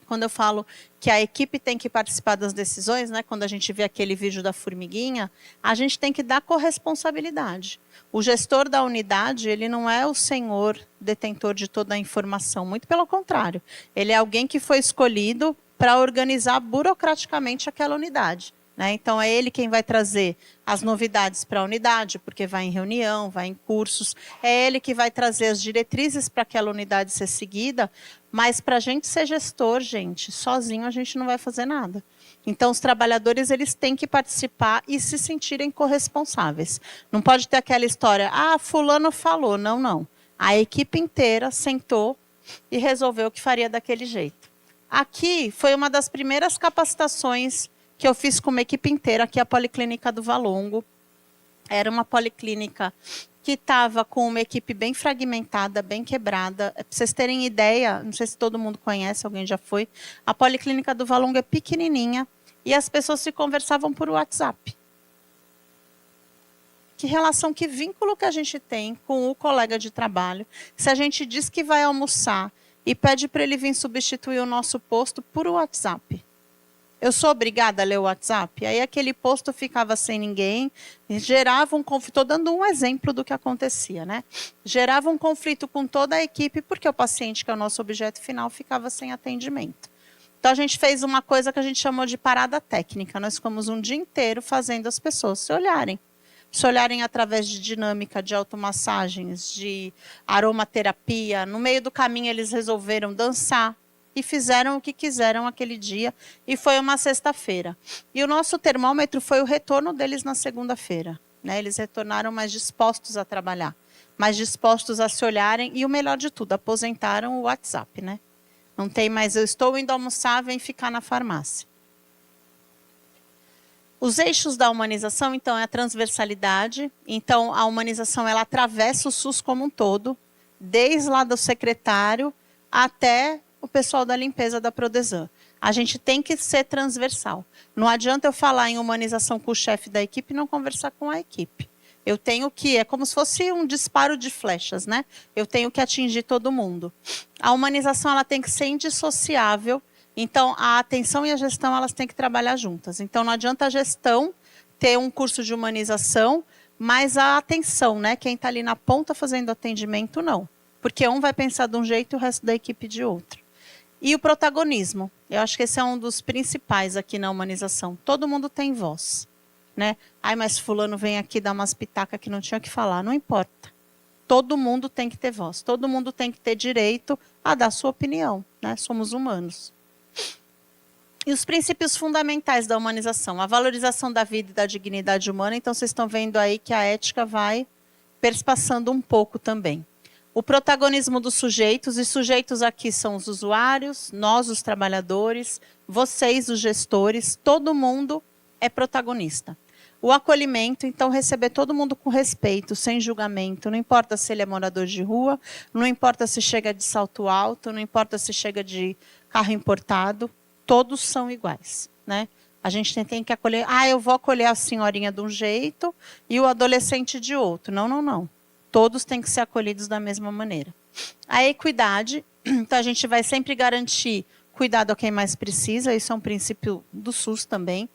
[SPEAKER 1] quando eu falo que a equipe tem que participar das decisões, né? Quando a gente vê aquele vídeo da formiguinha, a gente tem que dar corresponsabilidade. O gestor da unidade, ele não é o senhor detentor de toda a informação, muito pelo contrário. Ele é alguém que foi escolhido para organizar burocraticamente aquela unidade, né? Então, é ele quem vai trazer as novidades para a unidade, porque vai em reunião, vai em cursos. É ele que vai trazer as diretrizes para aquela unidade ser seguida, mas para a gente ser gestor, gente, sozinho a gente não vai fazer nada. Então, os trabalhadores, eles têm que participar e se sentirem corresponsáveis. Não pode ter aquela história, fulano falou. Não, não. A equipe inteira sentou e resolveu que faria daquele jeito. Aqui foi uma das primeiras capacitações que eu fiz com uma equipe inteira, aqui a Policlínica do Valongo. Era uma policlínica que estava com uma equipe bem fragmentada, bem quebrada. Para vocês terem ideia, não sei se todo mundo conhece, alguém já foi, a Policlínica do Valongo é pequenininha e as pessoas se conversavam por WhatsApp. Que relação, que vínculo que a gente tem com o colega de trabalho, se a gente diz que vai almoçar e pede para ele vir substituir o nosso posto por WhatsApp. Eu sou obrigada a ler o WhatsApp? Aí aquele posto ficava sem ninguém, gerava um conflito. Estou dando um exemplo do que acontecia, né? Gerava um conflito com toda a equipe, porque o paciente, que é o nosso objeto final, ficava sem atendimento. Então, a gente fez uma coisa que a gente chamou de parada técnica. Nós ficamos um dia inteiro fazendo as pessoas se olharem. Se olharem através de dinâmica, de automassagens, de aromaterapia. No meio do caminho, eles resolveram dançar. E fizeram o que quiseram aquele dia, e foi uma sexta-feira. E o nosso termômetro foi o retorno deles na segunda-feira, né? Eles retornaram mais dispostos a trabalhar, mais dispostos a se olharem, e o melhor de tudo, aposentaram o WhatsApp, né? Não tem mais, eu estou indo almoçar, vem ficar na farmácia. Os eixos da humanização, então, é a transversalidade. Então, a humanização, ela atravessa o SUS como um todo, desde lá do secretário até o pessoal da limpeza da Prodesan. A gente tem que ser transversal. Não adianta eu falar em humanização com o chefe da equipe e não conversar com a equipe. Eu tenho que, é como se fosse um disparo de flechas, né? Eu tenho que atingir todo mundo. A humanização, ela tem que ser indissociável. Então, a atenção e a gestão, elas têm que trabalhar juntas. Então, não adianta a gestão ter um curso de humanização, mas a atenção, né? Quem está ali na ponta fazendo atendimento, não. Porque um vai pensar de um jeito e o resto da equipe de outro. E o protagonismo. Eu acho que esse é um dos principais aqui na humanização. Todo mundo tem voz, né? Mas fulano vem aqui dar umas pitacas que não tinha o que falar. Não importa. Todo mundo tem que ter voz. Todo mundo tem que ter direito a dar sua opinião, né? Somos humanos. E os princípios fundamentais da humanização. A valorização da vida e da dignidade humana. Então, vocês estão vendo aí que a ética vai perspassando um pouco também. O protagonismo dos sujeitos, e sujeitos aqui são os usuários, nós, os trabalhadores, vocês, os gestores, todo mundo é protagonista. O acolhimento, então, receber todo mundo com respeito, sem julgamento, não importa se ele é morador de rua, não importa se chega de salto alto, não importa se chega de carro importado, todos são iguais, né? A gente tem que acolher, eu vou acolher a senhorinha de um jeito e o adolescente de outro. Não, não, não. Todos têm que ser acolhidos da mesma maneira. A equidade, então a gente vai sempre garantir cuidado a quem mais precisa, isso é um princípio do SUS também.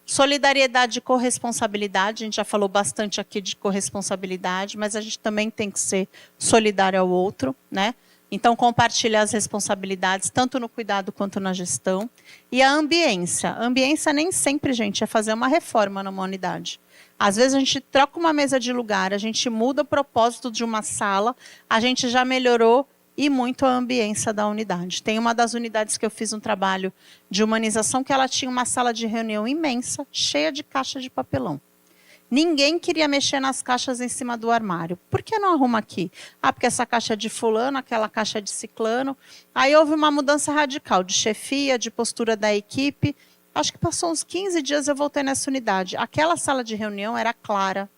[SPEAKER 1] Solidariedade e corresponsabilidade, a gente já falou bastante aqui de corresponsabilidade, mas a gente também tem que ser solidário ao outro, né? Então, compartilhar as responsabilidades, tanto no cuidado quanto na gestão. E a ambiência. A ambiência nem sempre, gente, é fazer uma reforma numa unidade. Às vezes a gente troca uma mesa de lugar, a gente muda o propósito de uma sala, a gente já melhorou e muito a ambiência da unidade. Tem uma das unidades que eu fiz um trabalho de humanização que ela tinha uma sala de reunião imensa, cheia de caixa de papelão. Ninguém queria mexer nas caixas em cima do armário. Por que não arruma aqui? Porque essa caixa é de fulano, aquela caixa é de ciclano. Aí houve uma mudança radical de chefia, de postura da equipe. Acho que passou uns 15 dias eu voltei nessa unidade. Aquela sala de reunião era clara.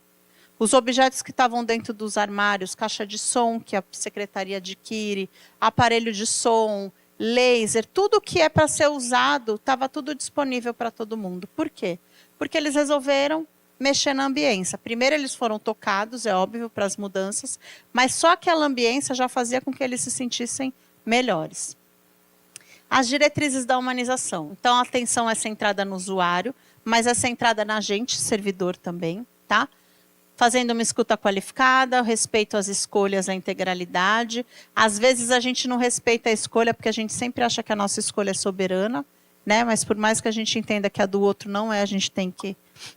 [SPEAKER 1] Os objetos que estavam dentro dos armários, caixa de som que a secretaria adquire, aparelho de som, laser, tudo que é para ser usado, estava tudo disponível para todo mundo. Por quê? Porque eles resolveram mexer na ambiência. Primeiro eles foram tocados, é óbvio, para as mudanças, mas só aquela ambiência já fazia com que eles se sentissem melhores. As diretrizes da humanização. Então, a atenção é centrada no usuário, mas é centrada na gente, servidor também, tá? Fazendo uma escuta qualificada, o respeito às escolhas, à integralidade. Às vezes a gente não respeita a escolha porque a gente sempre acha que a nossa escolha é soberana, né? Mas por mais que a gente entenda que a do outro não é, a gente tem que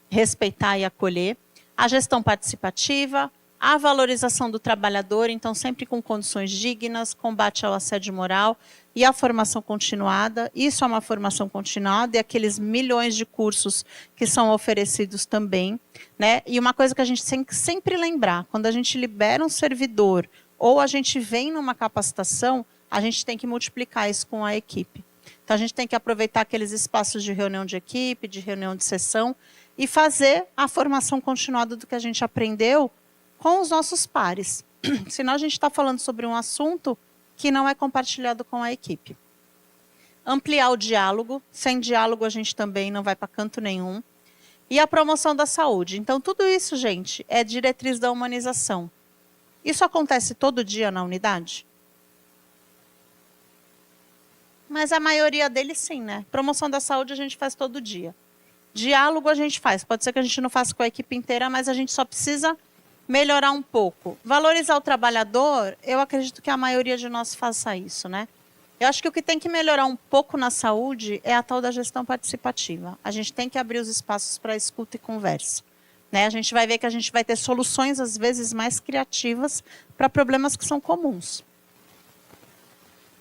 [SPEAKER 1] respeitar e acolher. A gestão participativa, a valorização do trabalhador, então sempre com condições dignas, combate ao assédio moral e a formação continuada. Isso é uma formação continuada e aqueles milhões de cursos que são oferecidos também, né? E uma coisa que a gente tem que sempre lembrar, quando a gente libera um servidor ou a gente vem numa capacitação, a gente tem que multiplicar isso com a equipe. Então, a gente tem que aproveitar aqueles espaços de reunião de equipe, de reunião de sessão e fazer a formação continuada do que a gente aprendeu com os nossos pares. Senão, a gente está falando sobre um assunto que não é compartilhado com a equipe. Ampliar o diálogo. Sem diálogo, a gente também não vai para canto nenhum. E a promoção da saúde. Então, tudo isso, gente, é diretriz da humanização. Isso acontece todo dia na unidade? Mas a maioria deles, sim, né? Promoção da saúde a gente faz todo dia. Diálogo a gente faz. Pode ser que a gente não faça com a equipe inteira, mas a gente só precisa melhorar um pouco. Valorizar o trabalhador, eu acredito que a maioria de nós faça isso, né? Eu acho que o que tem que melhorar um pouco na saúde é a tal da gestão participativa. A gente tem que abrir os espaços para escuta e conversa, né? A gente vai ver que a gente vai ter soluções, às vezes, mais criativas para problemas que são comuns.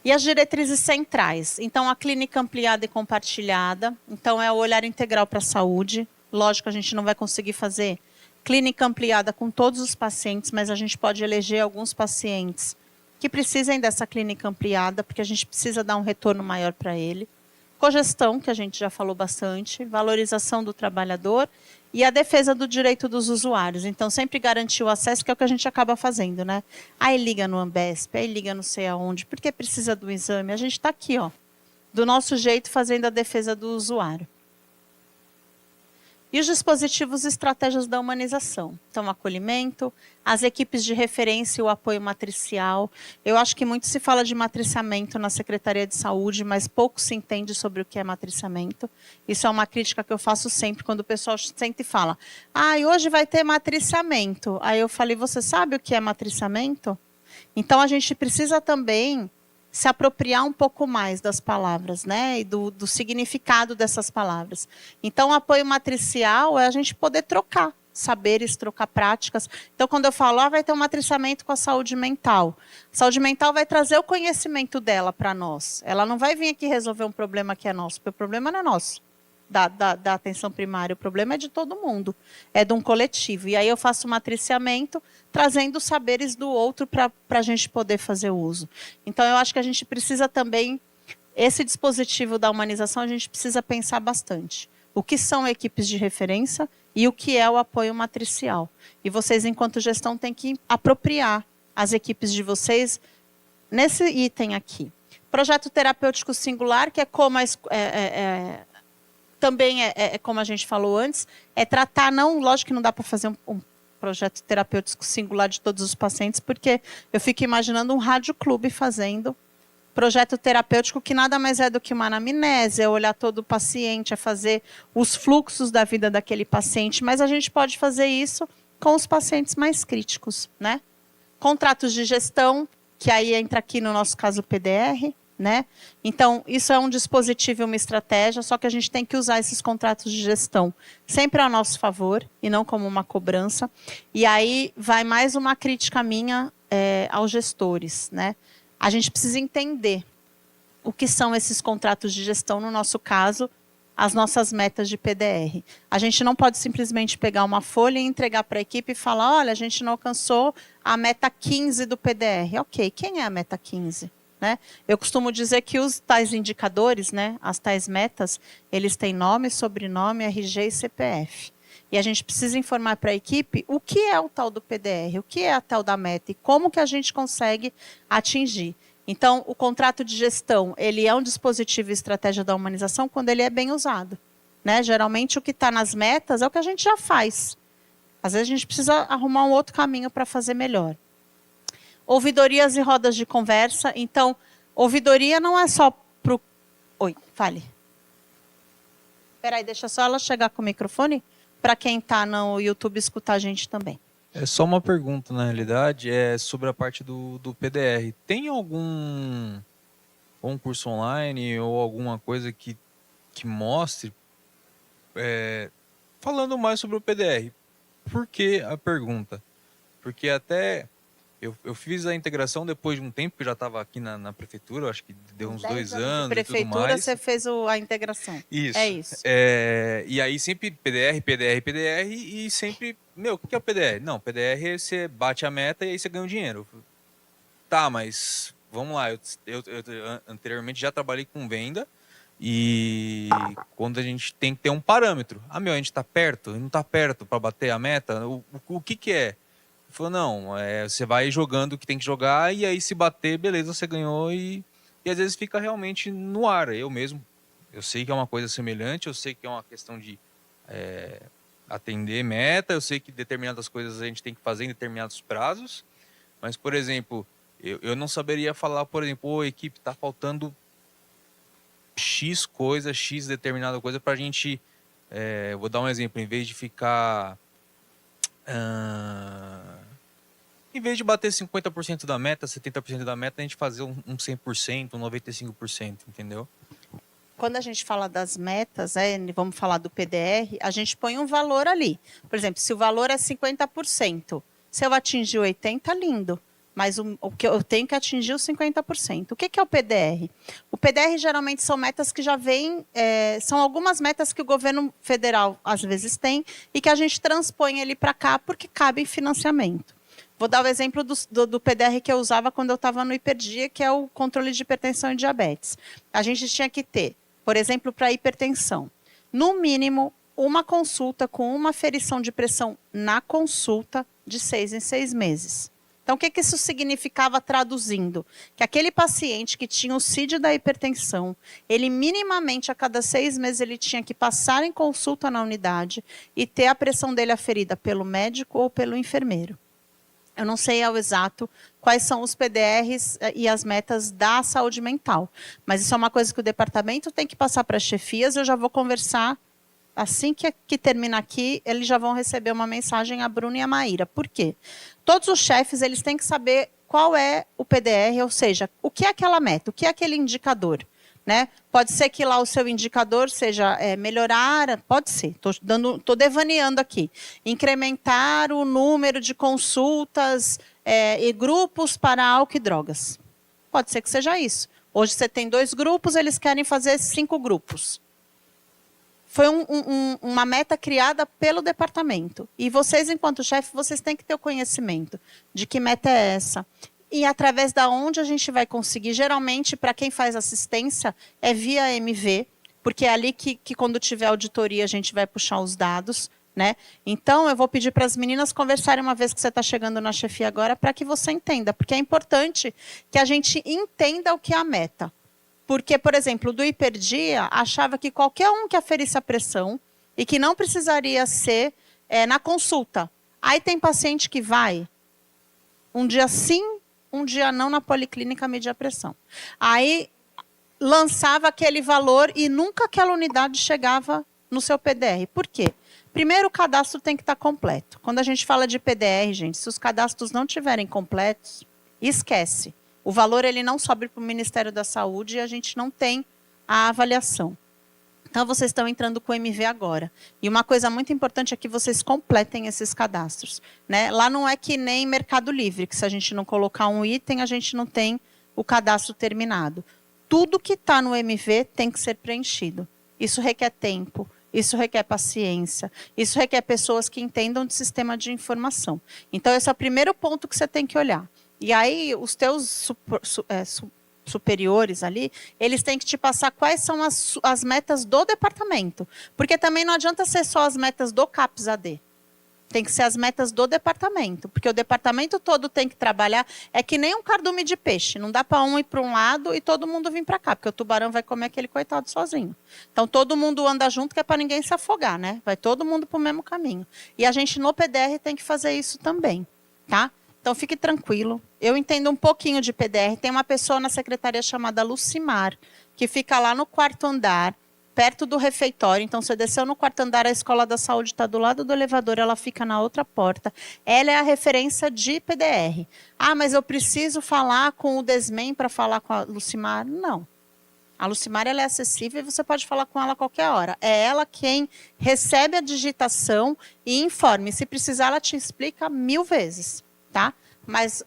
[SPEAKER 1] E as diretrizes centrais. Então, a clínica ampliada e compartilhada. Então, é o olhar integral para a saúde. Lógico, a gente não vai conseguir fazer clínica ampliada com todos os pacientes, mas a gente pode eleger alguns pacientes que precisem dessa clínica ampliada, porque a gente precisa dar um retorno maior para ele. Cogestão, que a gente já falou bastante, valorização do trabalhador e a defesa do direito dos usuários. Então, sempre garantir o acesso, que é o que a gente acaba fazendo, né? Aí liga no Ambesp, aí liga não sei aonde, porque precisa do exame. A gente está aqui, ó, do nosso jeito, fazendo a defesa do usuário. E os dispositivos e estratégias da humanização. Então, acolhimento, as equipes de referência e o apoio matricial. Eu acho que muito se fala de matriciamento na Secretaria de Saúde, mas pouco se entende sobre o que é matriciamento. Isso é uma crítica que eu faço sempre, quando o pessoal senta e fala: hoje vai ter matriciamento. Aí eu falei: você sabe o que é matriciamento? Então, a gente precisa também se apropriar um pouco mais das palavras, né? E do significado dessas palavras. Então, o apoio matricial é a gente poder trocar saberes, trocar práticas. Então, quando eu falo, vai ter um matriciamento com a saúde mental. A saúde mental vai trazer o conhecimento dela para nós. Ela não vai vir aqui resolver um problema que é nosso, porque o problema não é nosso, da atenção primária. O problema é de todo mundo, é de um coletivo. E aí eu faço o matriciamento, trazendo os saberes do outro para a gente poder fazer uso. Então, eu acho que a gente precisa também, esse dispositivo da humanização, a gente precisa pensar bastante. O que são equipes de referência e o que é o apoio matricial. E vocês, enquanto gestão, têm que apropriar as equipes de vocês nesse item aqui. Projeto terapêutico singular, que é como também é como a gente falou antes, é tratar, não, lógico que não dá para fazer um projeto terapêutico singular de todos os pacientes, porque eu fico imaginando um rádio-clube fazendo projeto terapêutico, que nada mais é do que uma anamnese, é olhar todo o paciente, é fazer os fluxos da vida daquele paciente, mas a gente pode fazer isso com os pacientes mais críticos, né? Contratos de gestão, que aí entra aqui no nosso caso o PDR, né? Então, isso é um dispositivo e uma estratégia, só que a gente tem que usar esses contratos de gestão sempre a nosso favor e não como uma cobrança. E aí vai mais uma crítica minha aos gestores, né? A gente precisa entender o que são esses contratos de gestão, no nosso caso, as nossas metas de PDR. A gente não pode simplesmente pegar uma folha e entregar para a equipe e falar: olha, a gente não alcançou a meta 15 do PDR. Ok, quem é a meta 15? Né? Eu costumo dizer que os tais indicadores, né, as tais metas, eles têm nome, sobrenome, RG e CPF. E a gente precisa informar para a equipe o que é o tal do PDR, o que é a tal da meta e como que a gente consegue atingir. Então, o contrato de gestão, ele é um dispositivo e estratégia da humanização quando ele é bem usado, né? Geralmente, o que está nas metas é o que a gente já faz. Às vezes, a gente precisa arrumar um outro caminho para fazer melhor. Ouvidorias e rodas de conversa. Então, ouvidoria não é só para o Fale. Espera aí, deixa só ela chegar com o microfone para quem está no YouTube escutar a gente também.
[SPEAKER 11] É só uma pergunta, na realidade, é sobre a parte do PDR. Tem algum curso online ou alguma coisa que mostre, falando mais sobre o PDR? Por que a pergunta? Porque até eu fiz a integração depois de um tempo, que eu já estava aqui na prefeitura, acho que deu uns 2 anos e tudo
[SPEAKER 1] Prefeitura,
[SPEAKER 11] mais.
[SPEAKER 1] você fez a integração.
[SPEAKER 11] Isso.
[SPEAKER 1] É isso.
[SPEAKER 11] E aí sempre PDR, e sempre, o que é o PDR? Não, PDR você bate a meta e aí você ganha o dinheiro. Tá, mas vamos lá, eu anteriormente já trabalhei com venda, e quando a gente tem que ter um parâmetro. A gente tá perto, não tá perto para bater a meta, o que é? Ele falou, não, você vai jogando o que tem que jogar, e aí se bater, beleza, você ganhou, e às vezes fica realmente no ar. Eu mesmo, eu sei que é uma coisa semelhante, eu sei que é uma questão de atender meta, eu sei que determinadas coisas a gente tem que fazer em determinados prazos, mas, por exemplo, eu não saberia falar, por exemplo, equipe, tá faltando X coisa, X determinada coisa pra gente, vou dar um exemplo, em vez de ficar... em vez de bater 50% da meta, 70% da meta, a gente fazer um 100%, um 95%, entendeu?
[SPEAKER 1] Quando a gente fala das metas, vamos falar do PDR, a gente põe um valor ali. Por exemplo, se o valor é 50%, se eu atingir 80%, lindo. Mas o que eu tenho que atingir os 50%. O que é o PDR? O PDR geralmente são metas que já vêm, são algumas metas que o governo federal às vezes tem e que a gente transpõe ele para cá porque cabe em financiamento. Vou dar o exemplo do PDR que eu usava quando eu estava no Hiperdia, que é o controle de hipertensão e diabetes. A gente tinha que ter, por exemplo, para hipertensão, no mínimo, uma consulta com uma aferição de pressão na consulta de 6 em 6 meses. Então, o que isso significava traduzindo? Que aquele paciente que tinha o CID da hipertensão, ele minimamente a cada 6 meses ele tinha que passar em consulta na unidade e ter a pressão dele aferida pelo médico ou pelo enfermeiro. Eu não sei ao exato quais são os PDRs e as metas da saúde mental, mas isso é uma coisa que o departamento tem que passar para as chefias. Eu já vou conversar, assim que terminar aqui, eles já vão receber uma mensagem, a Bruna e a Maíra. Por quê? Todos os chefes eles têm que saber qual é o PDR, ou seja, o que é aquela meta, o que é aquele indicador. Né? Pode ser que lá o seu indicador seja melhorar, pode ser, estou devaneando aqui, incrementar o número de consultas e grupos para álcool e drogas. Pode ser que seja isso. Hoje você tem 2 grupos, eles querem fazer 5 grupos. Foi uma meta criada pelo departamento. E vocês, enquanto chefe, vocês têm que ter o conhecimento de que meta é essa. E através da onde a gente vai conseguir, geralmente, para quem faz assistência, é via MV, porque é ali que quando tiver auditoria, a gente vai puxar os dados. Né? Então, eu vou pedir para as meninas conversarem uma vez que você está chegando na chefia agora, para que você entenda, porque é importante que a gente entenda o que é a meta. Porque, por exemplo, do Hiperdia, achava que qualquer um que aferisse a pressão e que não precisaria ser na consulta. Aí tem paciente que vai um dia sim, um dia não na policlínica medir a pressão. Aí lançava aquele valor e nunca aquela unidade chegava no seu PDR. Por quê? Primeiro, o cadastro tem que estar completo. Quando a gente fala de PDR, gente, se os cadastros não estiverem completos, esquece. O valor ele não sobe para o Ministério da Saúde e a gente não tem a avaliação. Então, vocês estão entrando com o MV agora. E uma coisa muito importante é que vocês completem esses cadastros. Né? Lá não é que nem Mercado Livre, que se a gente não colocar um item, a gente não tem o cadastro terminado. Tudo que está no MV tem que ser preenchido. Isso requer tempo, isso requer paciência, isso requer pessoas que entendam de sistema de informação. Então, esse é o primeiro ponto que você tem que olhar. E aí, os teus superiores ali, eles têm que te passar quais são as metas do departamento. Porque também não adianta ser só as metas do CAPS-AD. Tem que ser as metas do departamento. Porque o departamento todo tem que trabalhar. É que nem um cardume de peixe. Não dá para um ir para um lado e todo mundo vir para cá. Porque o tubarão vai comer aquele coitado sozinho. Então, todo mundo anda junto, que é para ninguém se afogar, né? Vai todo mundo para o mesmo caminho. E a gente, no PDR, tem que fazer isso também. Tá? Então, fique tranquilo. eu entendo um pouquinho de PDR. Tem uma pessoa na secretaria chamada Lucimar, que fica lá no 4º andar, perto do refeitório. Então, você desceu no 4º andar, a Escola da Saúde está do lado do elevador, ela fica na outra porta. Ela é a referência de PDR. Ah, mas eu preciso falar com o Desmem para falar com a Lucimar? Não. A Lucimar, ela é acessível e você pode falar com ela a qualquer hora. É ela quem recebe a digitação e informe. Se precisar, ela te explica 1000 vezes, tá? Mas...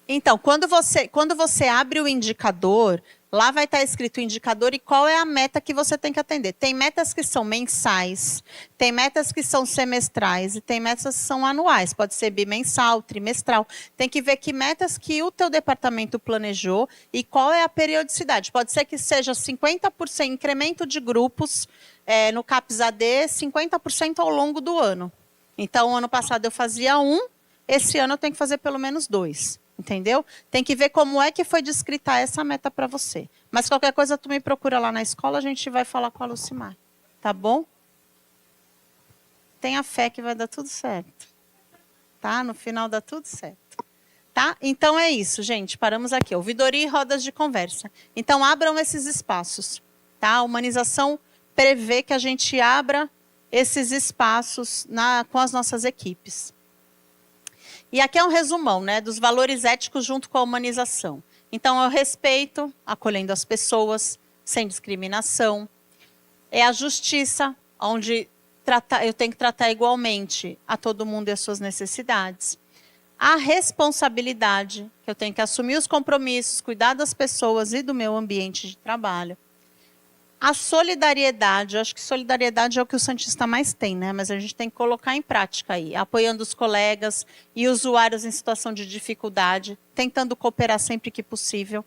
[SPEAKER 1] Então, quando você abre o indicador, lá vai estar escrito o indicador e qual é a meta que você tem que atender. Tem metas que são mensais, tem metas que são semestrais e tem metas que são anuais. Pode ser bimensal, trimestral. Tem que ver que metas que o teu departamento planejou e qual é a periodicidade. Pode ser que seja 50% incremento de grupos no CAPS AD, 50% ao longo do ano. Então, ano passado eu fazia 1, esse ano eu tenho que fazer pelo menos 2. Entendeu? Tem que ver como é que foi descrita essa meta para você. Mas qualquer coisa, tu me procura lá na escola, a gente vai falar com a Lucimar. Tá bom? Tenha fé que vai dar tudo certo. Tá? No final dá tudo certo. Tá? Então é isso, gente. Paramos aqui. Ouvidoria e rodas de conversa. Então abram esses espaços. Tá? A humanização prevê que a gente abra esses espaços com as nossas equipes. E aqui é um resumão, né, dos valores éticos junto com a humanização. Então, é o respeito, acolhendo as pessoas, sem discriminação. É a justiça, onde eu tenho que tratar igualmente a todo mundo e as suas necessidades. A responsabilidade, que eu tenho que assumir os compromissos, cuidar das pessoas e do meu ambiente de trabalho. A solidariedade, eu acho que solidariedade é o que o santista mais tem, né? Mas a gente tem que colocar em prática aí, apoiando os colegas e usuários em situação de dificuldade, tentando cooperar sempre que possível.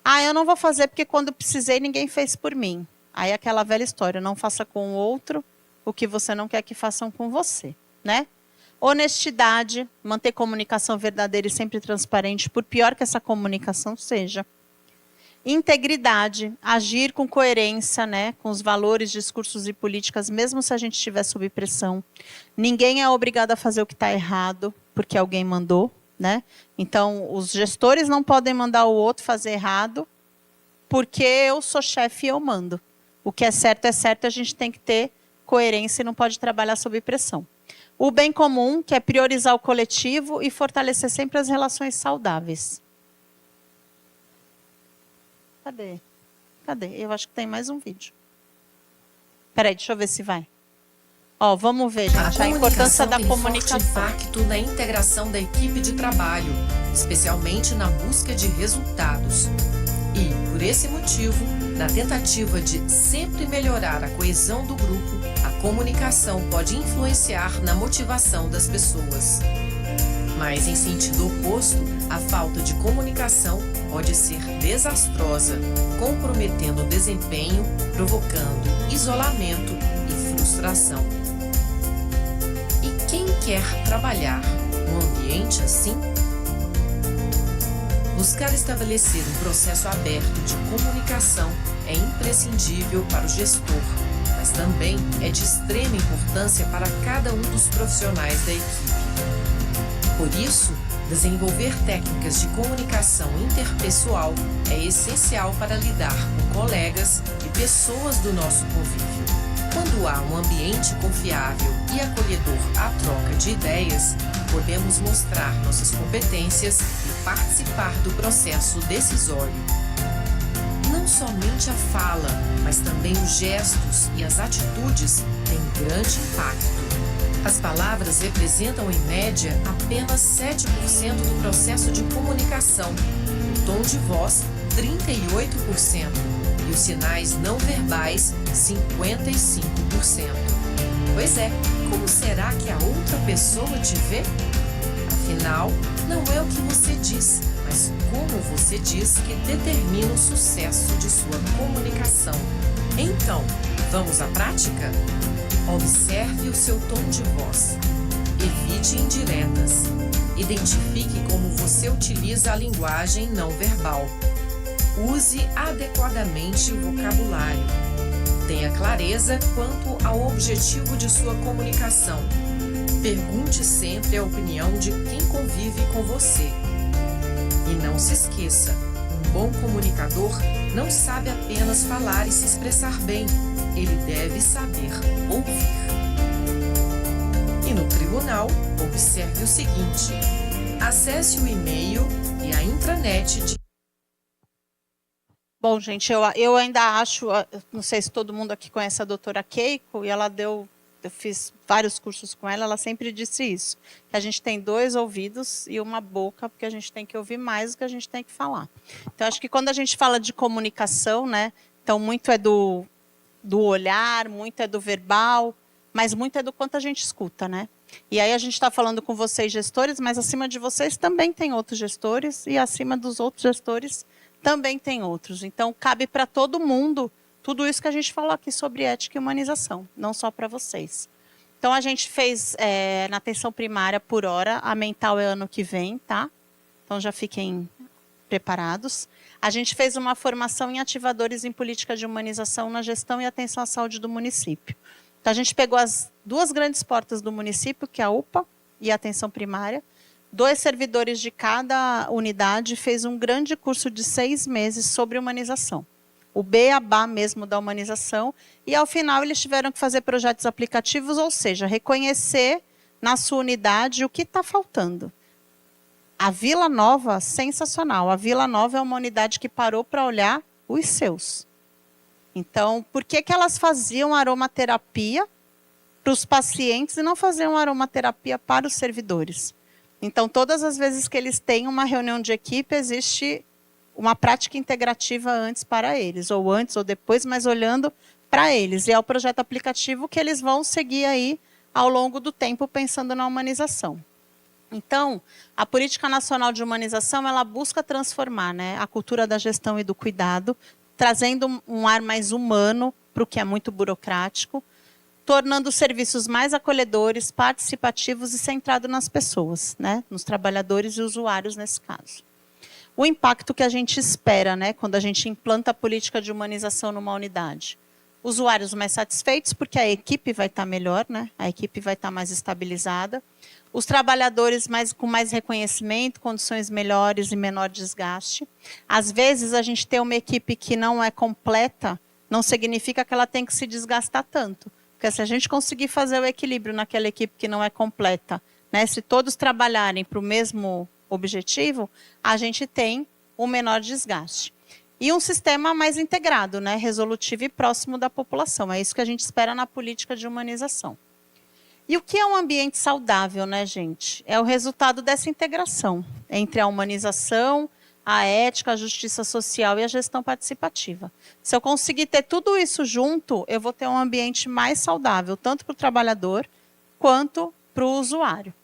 [SPEAKER 1] Ah, eu não vou fazer porque quando precisei ninguém fez por mim. Aí aquela velha história, não faça com o outro o que você não quer que façam com você, né? Honestidade, manter comunicação verdadeira e sempre transparente, por pior que essa comunicação seja. Integridade, agir com coerência, né, com os valores, discursos e políticas, mesmo se a gente estiver sob pressão. Ninguém é obrigado a fazer o que está errado, porque alguém mandou, né? Então, os gestores não podem mandar o outro fazer errado, porque eu sou chefe e eu mando. O que é certo, a gente tem que ter coerência e não pode trabalhar sob pressão. O bem comum, que é priorizar o coletivo e fortalecer sempre as relações saudáveis. Cadê? Cadê? Eu acho que tem mais um vídeo. Peraí, deixa eu ver se vai. Ó, vamos ver, gente, a importância da comunicação.
[SPEAKER 12] Tem forte impacto na integração da equipe de trabalho, especialmente na busca de resultados. E, por esse motivo, na tentativa de sempre melhorar a coesão do grupo, a comunicação pode influenciar na motivação das pessoas. Mas, em sentido oposto, a falta de comunicação pode ser desastrosa, comprometendo o desempenho, provocando isolamento e frustração. E quem quer trabalhar num ambiente assim? Buscar estabelecer um processo aberto de comunicação é imprescindível para o gestor, mas também é de extrema importância para cada um dos profissionais da equipe. Por isso, desenvolver técnicas de comunicação interpessoal é essencial para lidar com colegas e pessoas do nosso convívio. Quando há um ambiente confiável e acolhedor à troca de ideias, podemos mostrar nossas competências e participar do processo decisório. Não somente a fala, mas também os gestos e as atitudes têm grande impacto. As palavras representam, em média, apenas 7% do processo de comunicação, o tom de voz, 38%, e os sinais não verbais, 55%. Pois é, como será que a outra pessoa te vê? Afinal, não é o que você diz, mas como você diz que determina o sucesso de sua comunicação. Então, vamos à prática? Observe o seu tom de voz. Evite indiretas. Identifique como você utiliza a linguagem não verbal. Use adequadamente o vocabulário. Tenha clareza quanto ao objetivo de sua comunicação. Pergunte sempre a opinião de quem convive com você. E não se esqueça, um bom comunicador não sabe apenas falar e se expressar bem, ele deve saber ouvir. E no tribunal, observe o seguinte: acesse o e-mail e a intranet de...
[SPEAKER 1] Bom, gente, eu ainda acho, não sei se todo mundo aqui conhece a doutora Keiko, e eu fiz vários cursos com ela, ela sempre disse isso, que a gente tem 2 ouvidos e uma boca, porque a gente tem que ouvir mais do que a gente tem que falar. Então, acho que quando a gente fala de comunicação, né, então muito é do olhar, muito é do verbal, mas muito é do quanto a gente escuta, né? E aí a gente está falando com vocês, gestores, mas acima de vocês também tem outros gestores, e acima dos outros gestores também tem outros. Então, cabe para todo mundo tudo isso que a gente falou aqui sobre ética e humanização, não só para vocês. Então, a gente fez na atenção primária por hora, a mental é ano que vem, tá? Então, já fiquem preparados. A gente fez uma formação em ativadores em política de humanização na gestão e atenção à saúde do município. Então, a gente pegou as 2 grandes portas do município, que é a UPA e a atenção primária. 2 servidores de cada unidade fez um grande curso de 6 meses sobre humanização. O beabá mesmo da humanização. E, ao final, eles tiveram que fazer projetos aplicativos, ou seja, reconhecer na sua unidade o que está faltando. A Vila Nova, sensacional. A Vila Nova é uma unidade que parou para olhar os seus. Então, por que elas faziam aromaterapia para os pacientes e não faziam aromaterapia para os servidores? Então, todas as vezes que eles têm uma reunião de equipe, existe uma prática integrativa antes para eles, ou antes ou depois, mas olhando para eles. E é o projeto aplicativo que eles vão seguir aí ao longo do tempo, pensando na humanização. Então, a Política Nacional de Humanização, ela busca transformar, né, a cultura da gestão e do cuidado, trazendo um ar mais humano para o que é muito burocrático, tornando os serviços mais acolhedores, participativos e centrados nas pessoas, né? Nos trabalhadores e usuários nesse caso. O impacto que a gente espera, né, quando a gente implanta a política de humanização numa unidade. Usuários mais satisfeitos, porque a equipe vai estar melhor, né? A equipe vai estar mais estabilizada. Os trabalhadores com mais reconhecimento, condições melhores e menor desgaste. Às vezes, a gente tem uma equipe que não é completa, não significa que ela tem que se desgastar tanto. Porque se a gente conseguir fazer o equilíbrio naquela equipe que não é completa, né, se todos trabalharem para o mesmo objetivo, a gente tem um menor desgaste. E um sistema mais integrado, né, resolutivo e próximo da população. É isso que a gente espera na política de humanização. E o que é um ambiente saudável, né, gente? É o resultado dessa integração entre a humanização, a ética, a justiça social e a gestão participativa. Se eu conseguir ter tudo isso junto, eu vou ter um ambiente mais saudável, tanto para o trabalhador quanto para o usuário.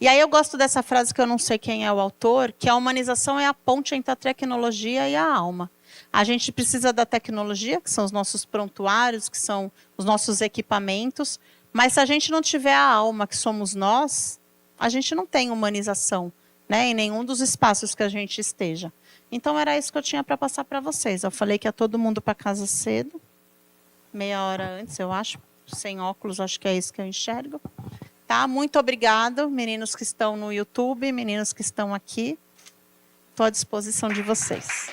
[SPEAKER 1] E aí eu gosto dessa frase, que eu não sei quem é o autor, que a humanização é a ponte entre a tecnologia e a alma. A gente precisa da tecnologia, que são os nossos prontuários, que são os nossos equipamentos, mas se a gente não tiver a alma, que somos nós, a gente não tem humanização, né, em nenhum dos espaços que a gente esteja. Então, era isso que eu tinha para passar para vocês. Eu falei que ia todo mundo para casa cedo, meia hora antes, eu acho, sem óculos, acho que é isso que eu enxergo. Tá? Muito obrigado, meninos que estão no YouTube, meninos que estão aqui. Estou à disposição de vocês.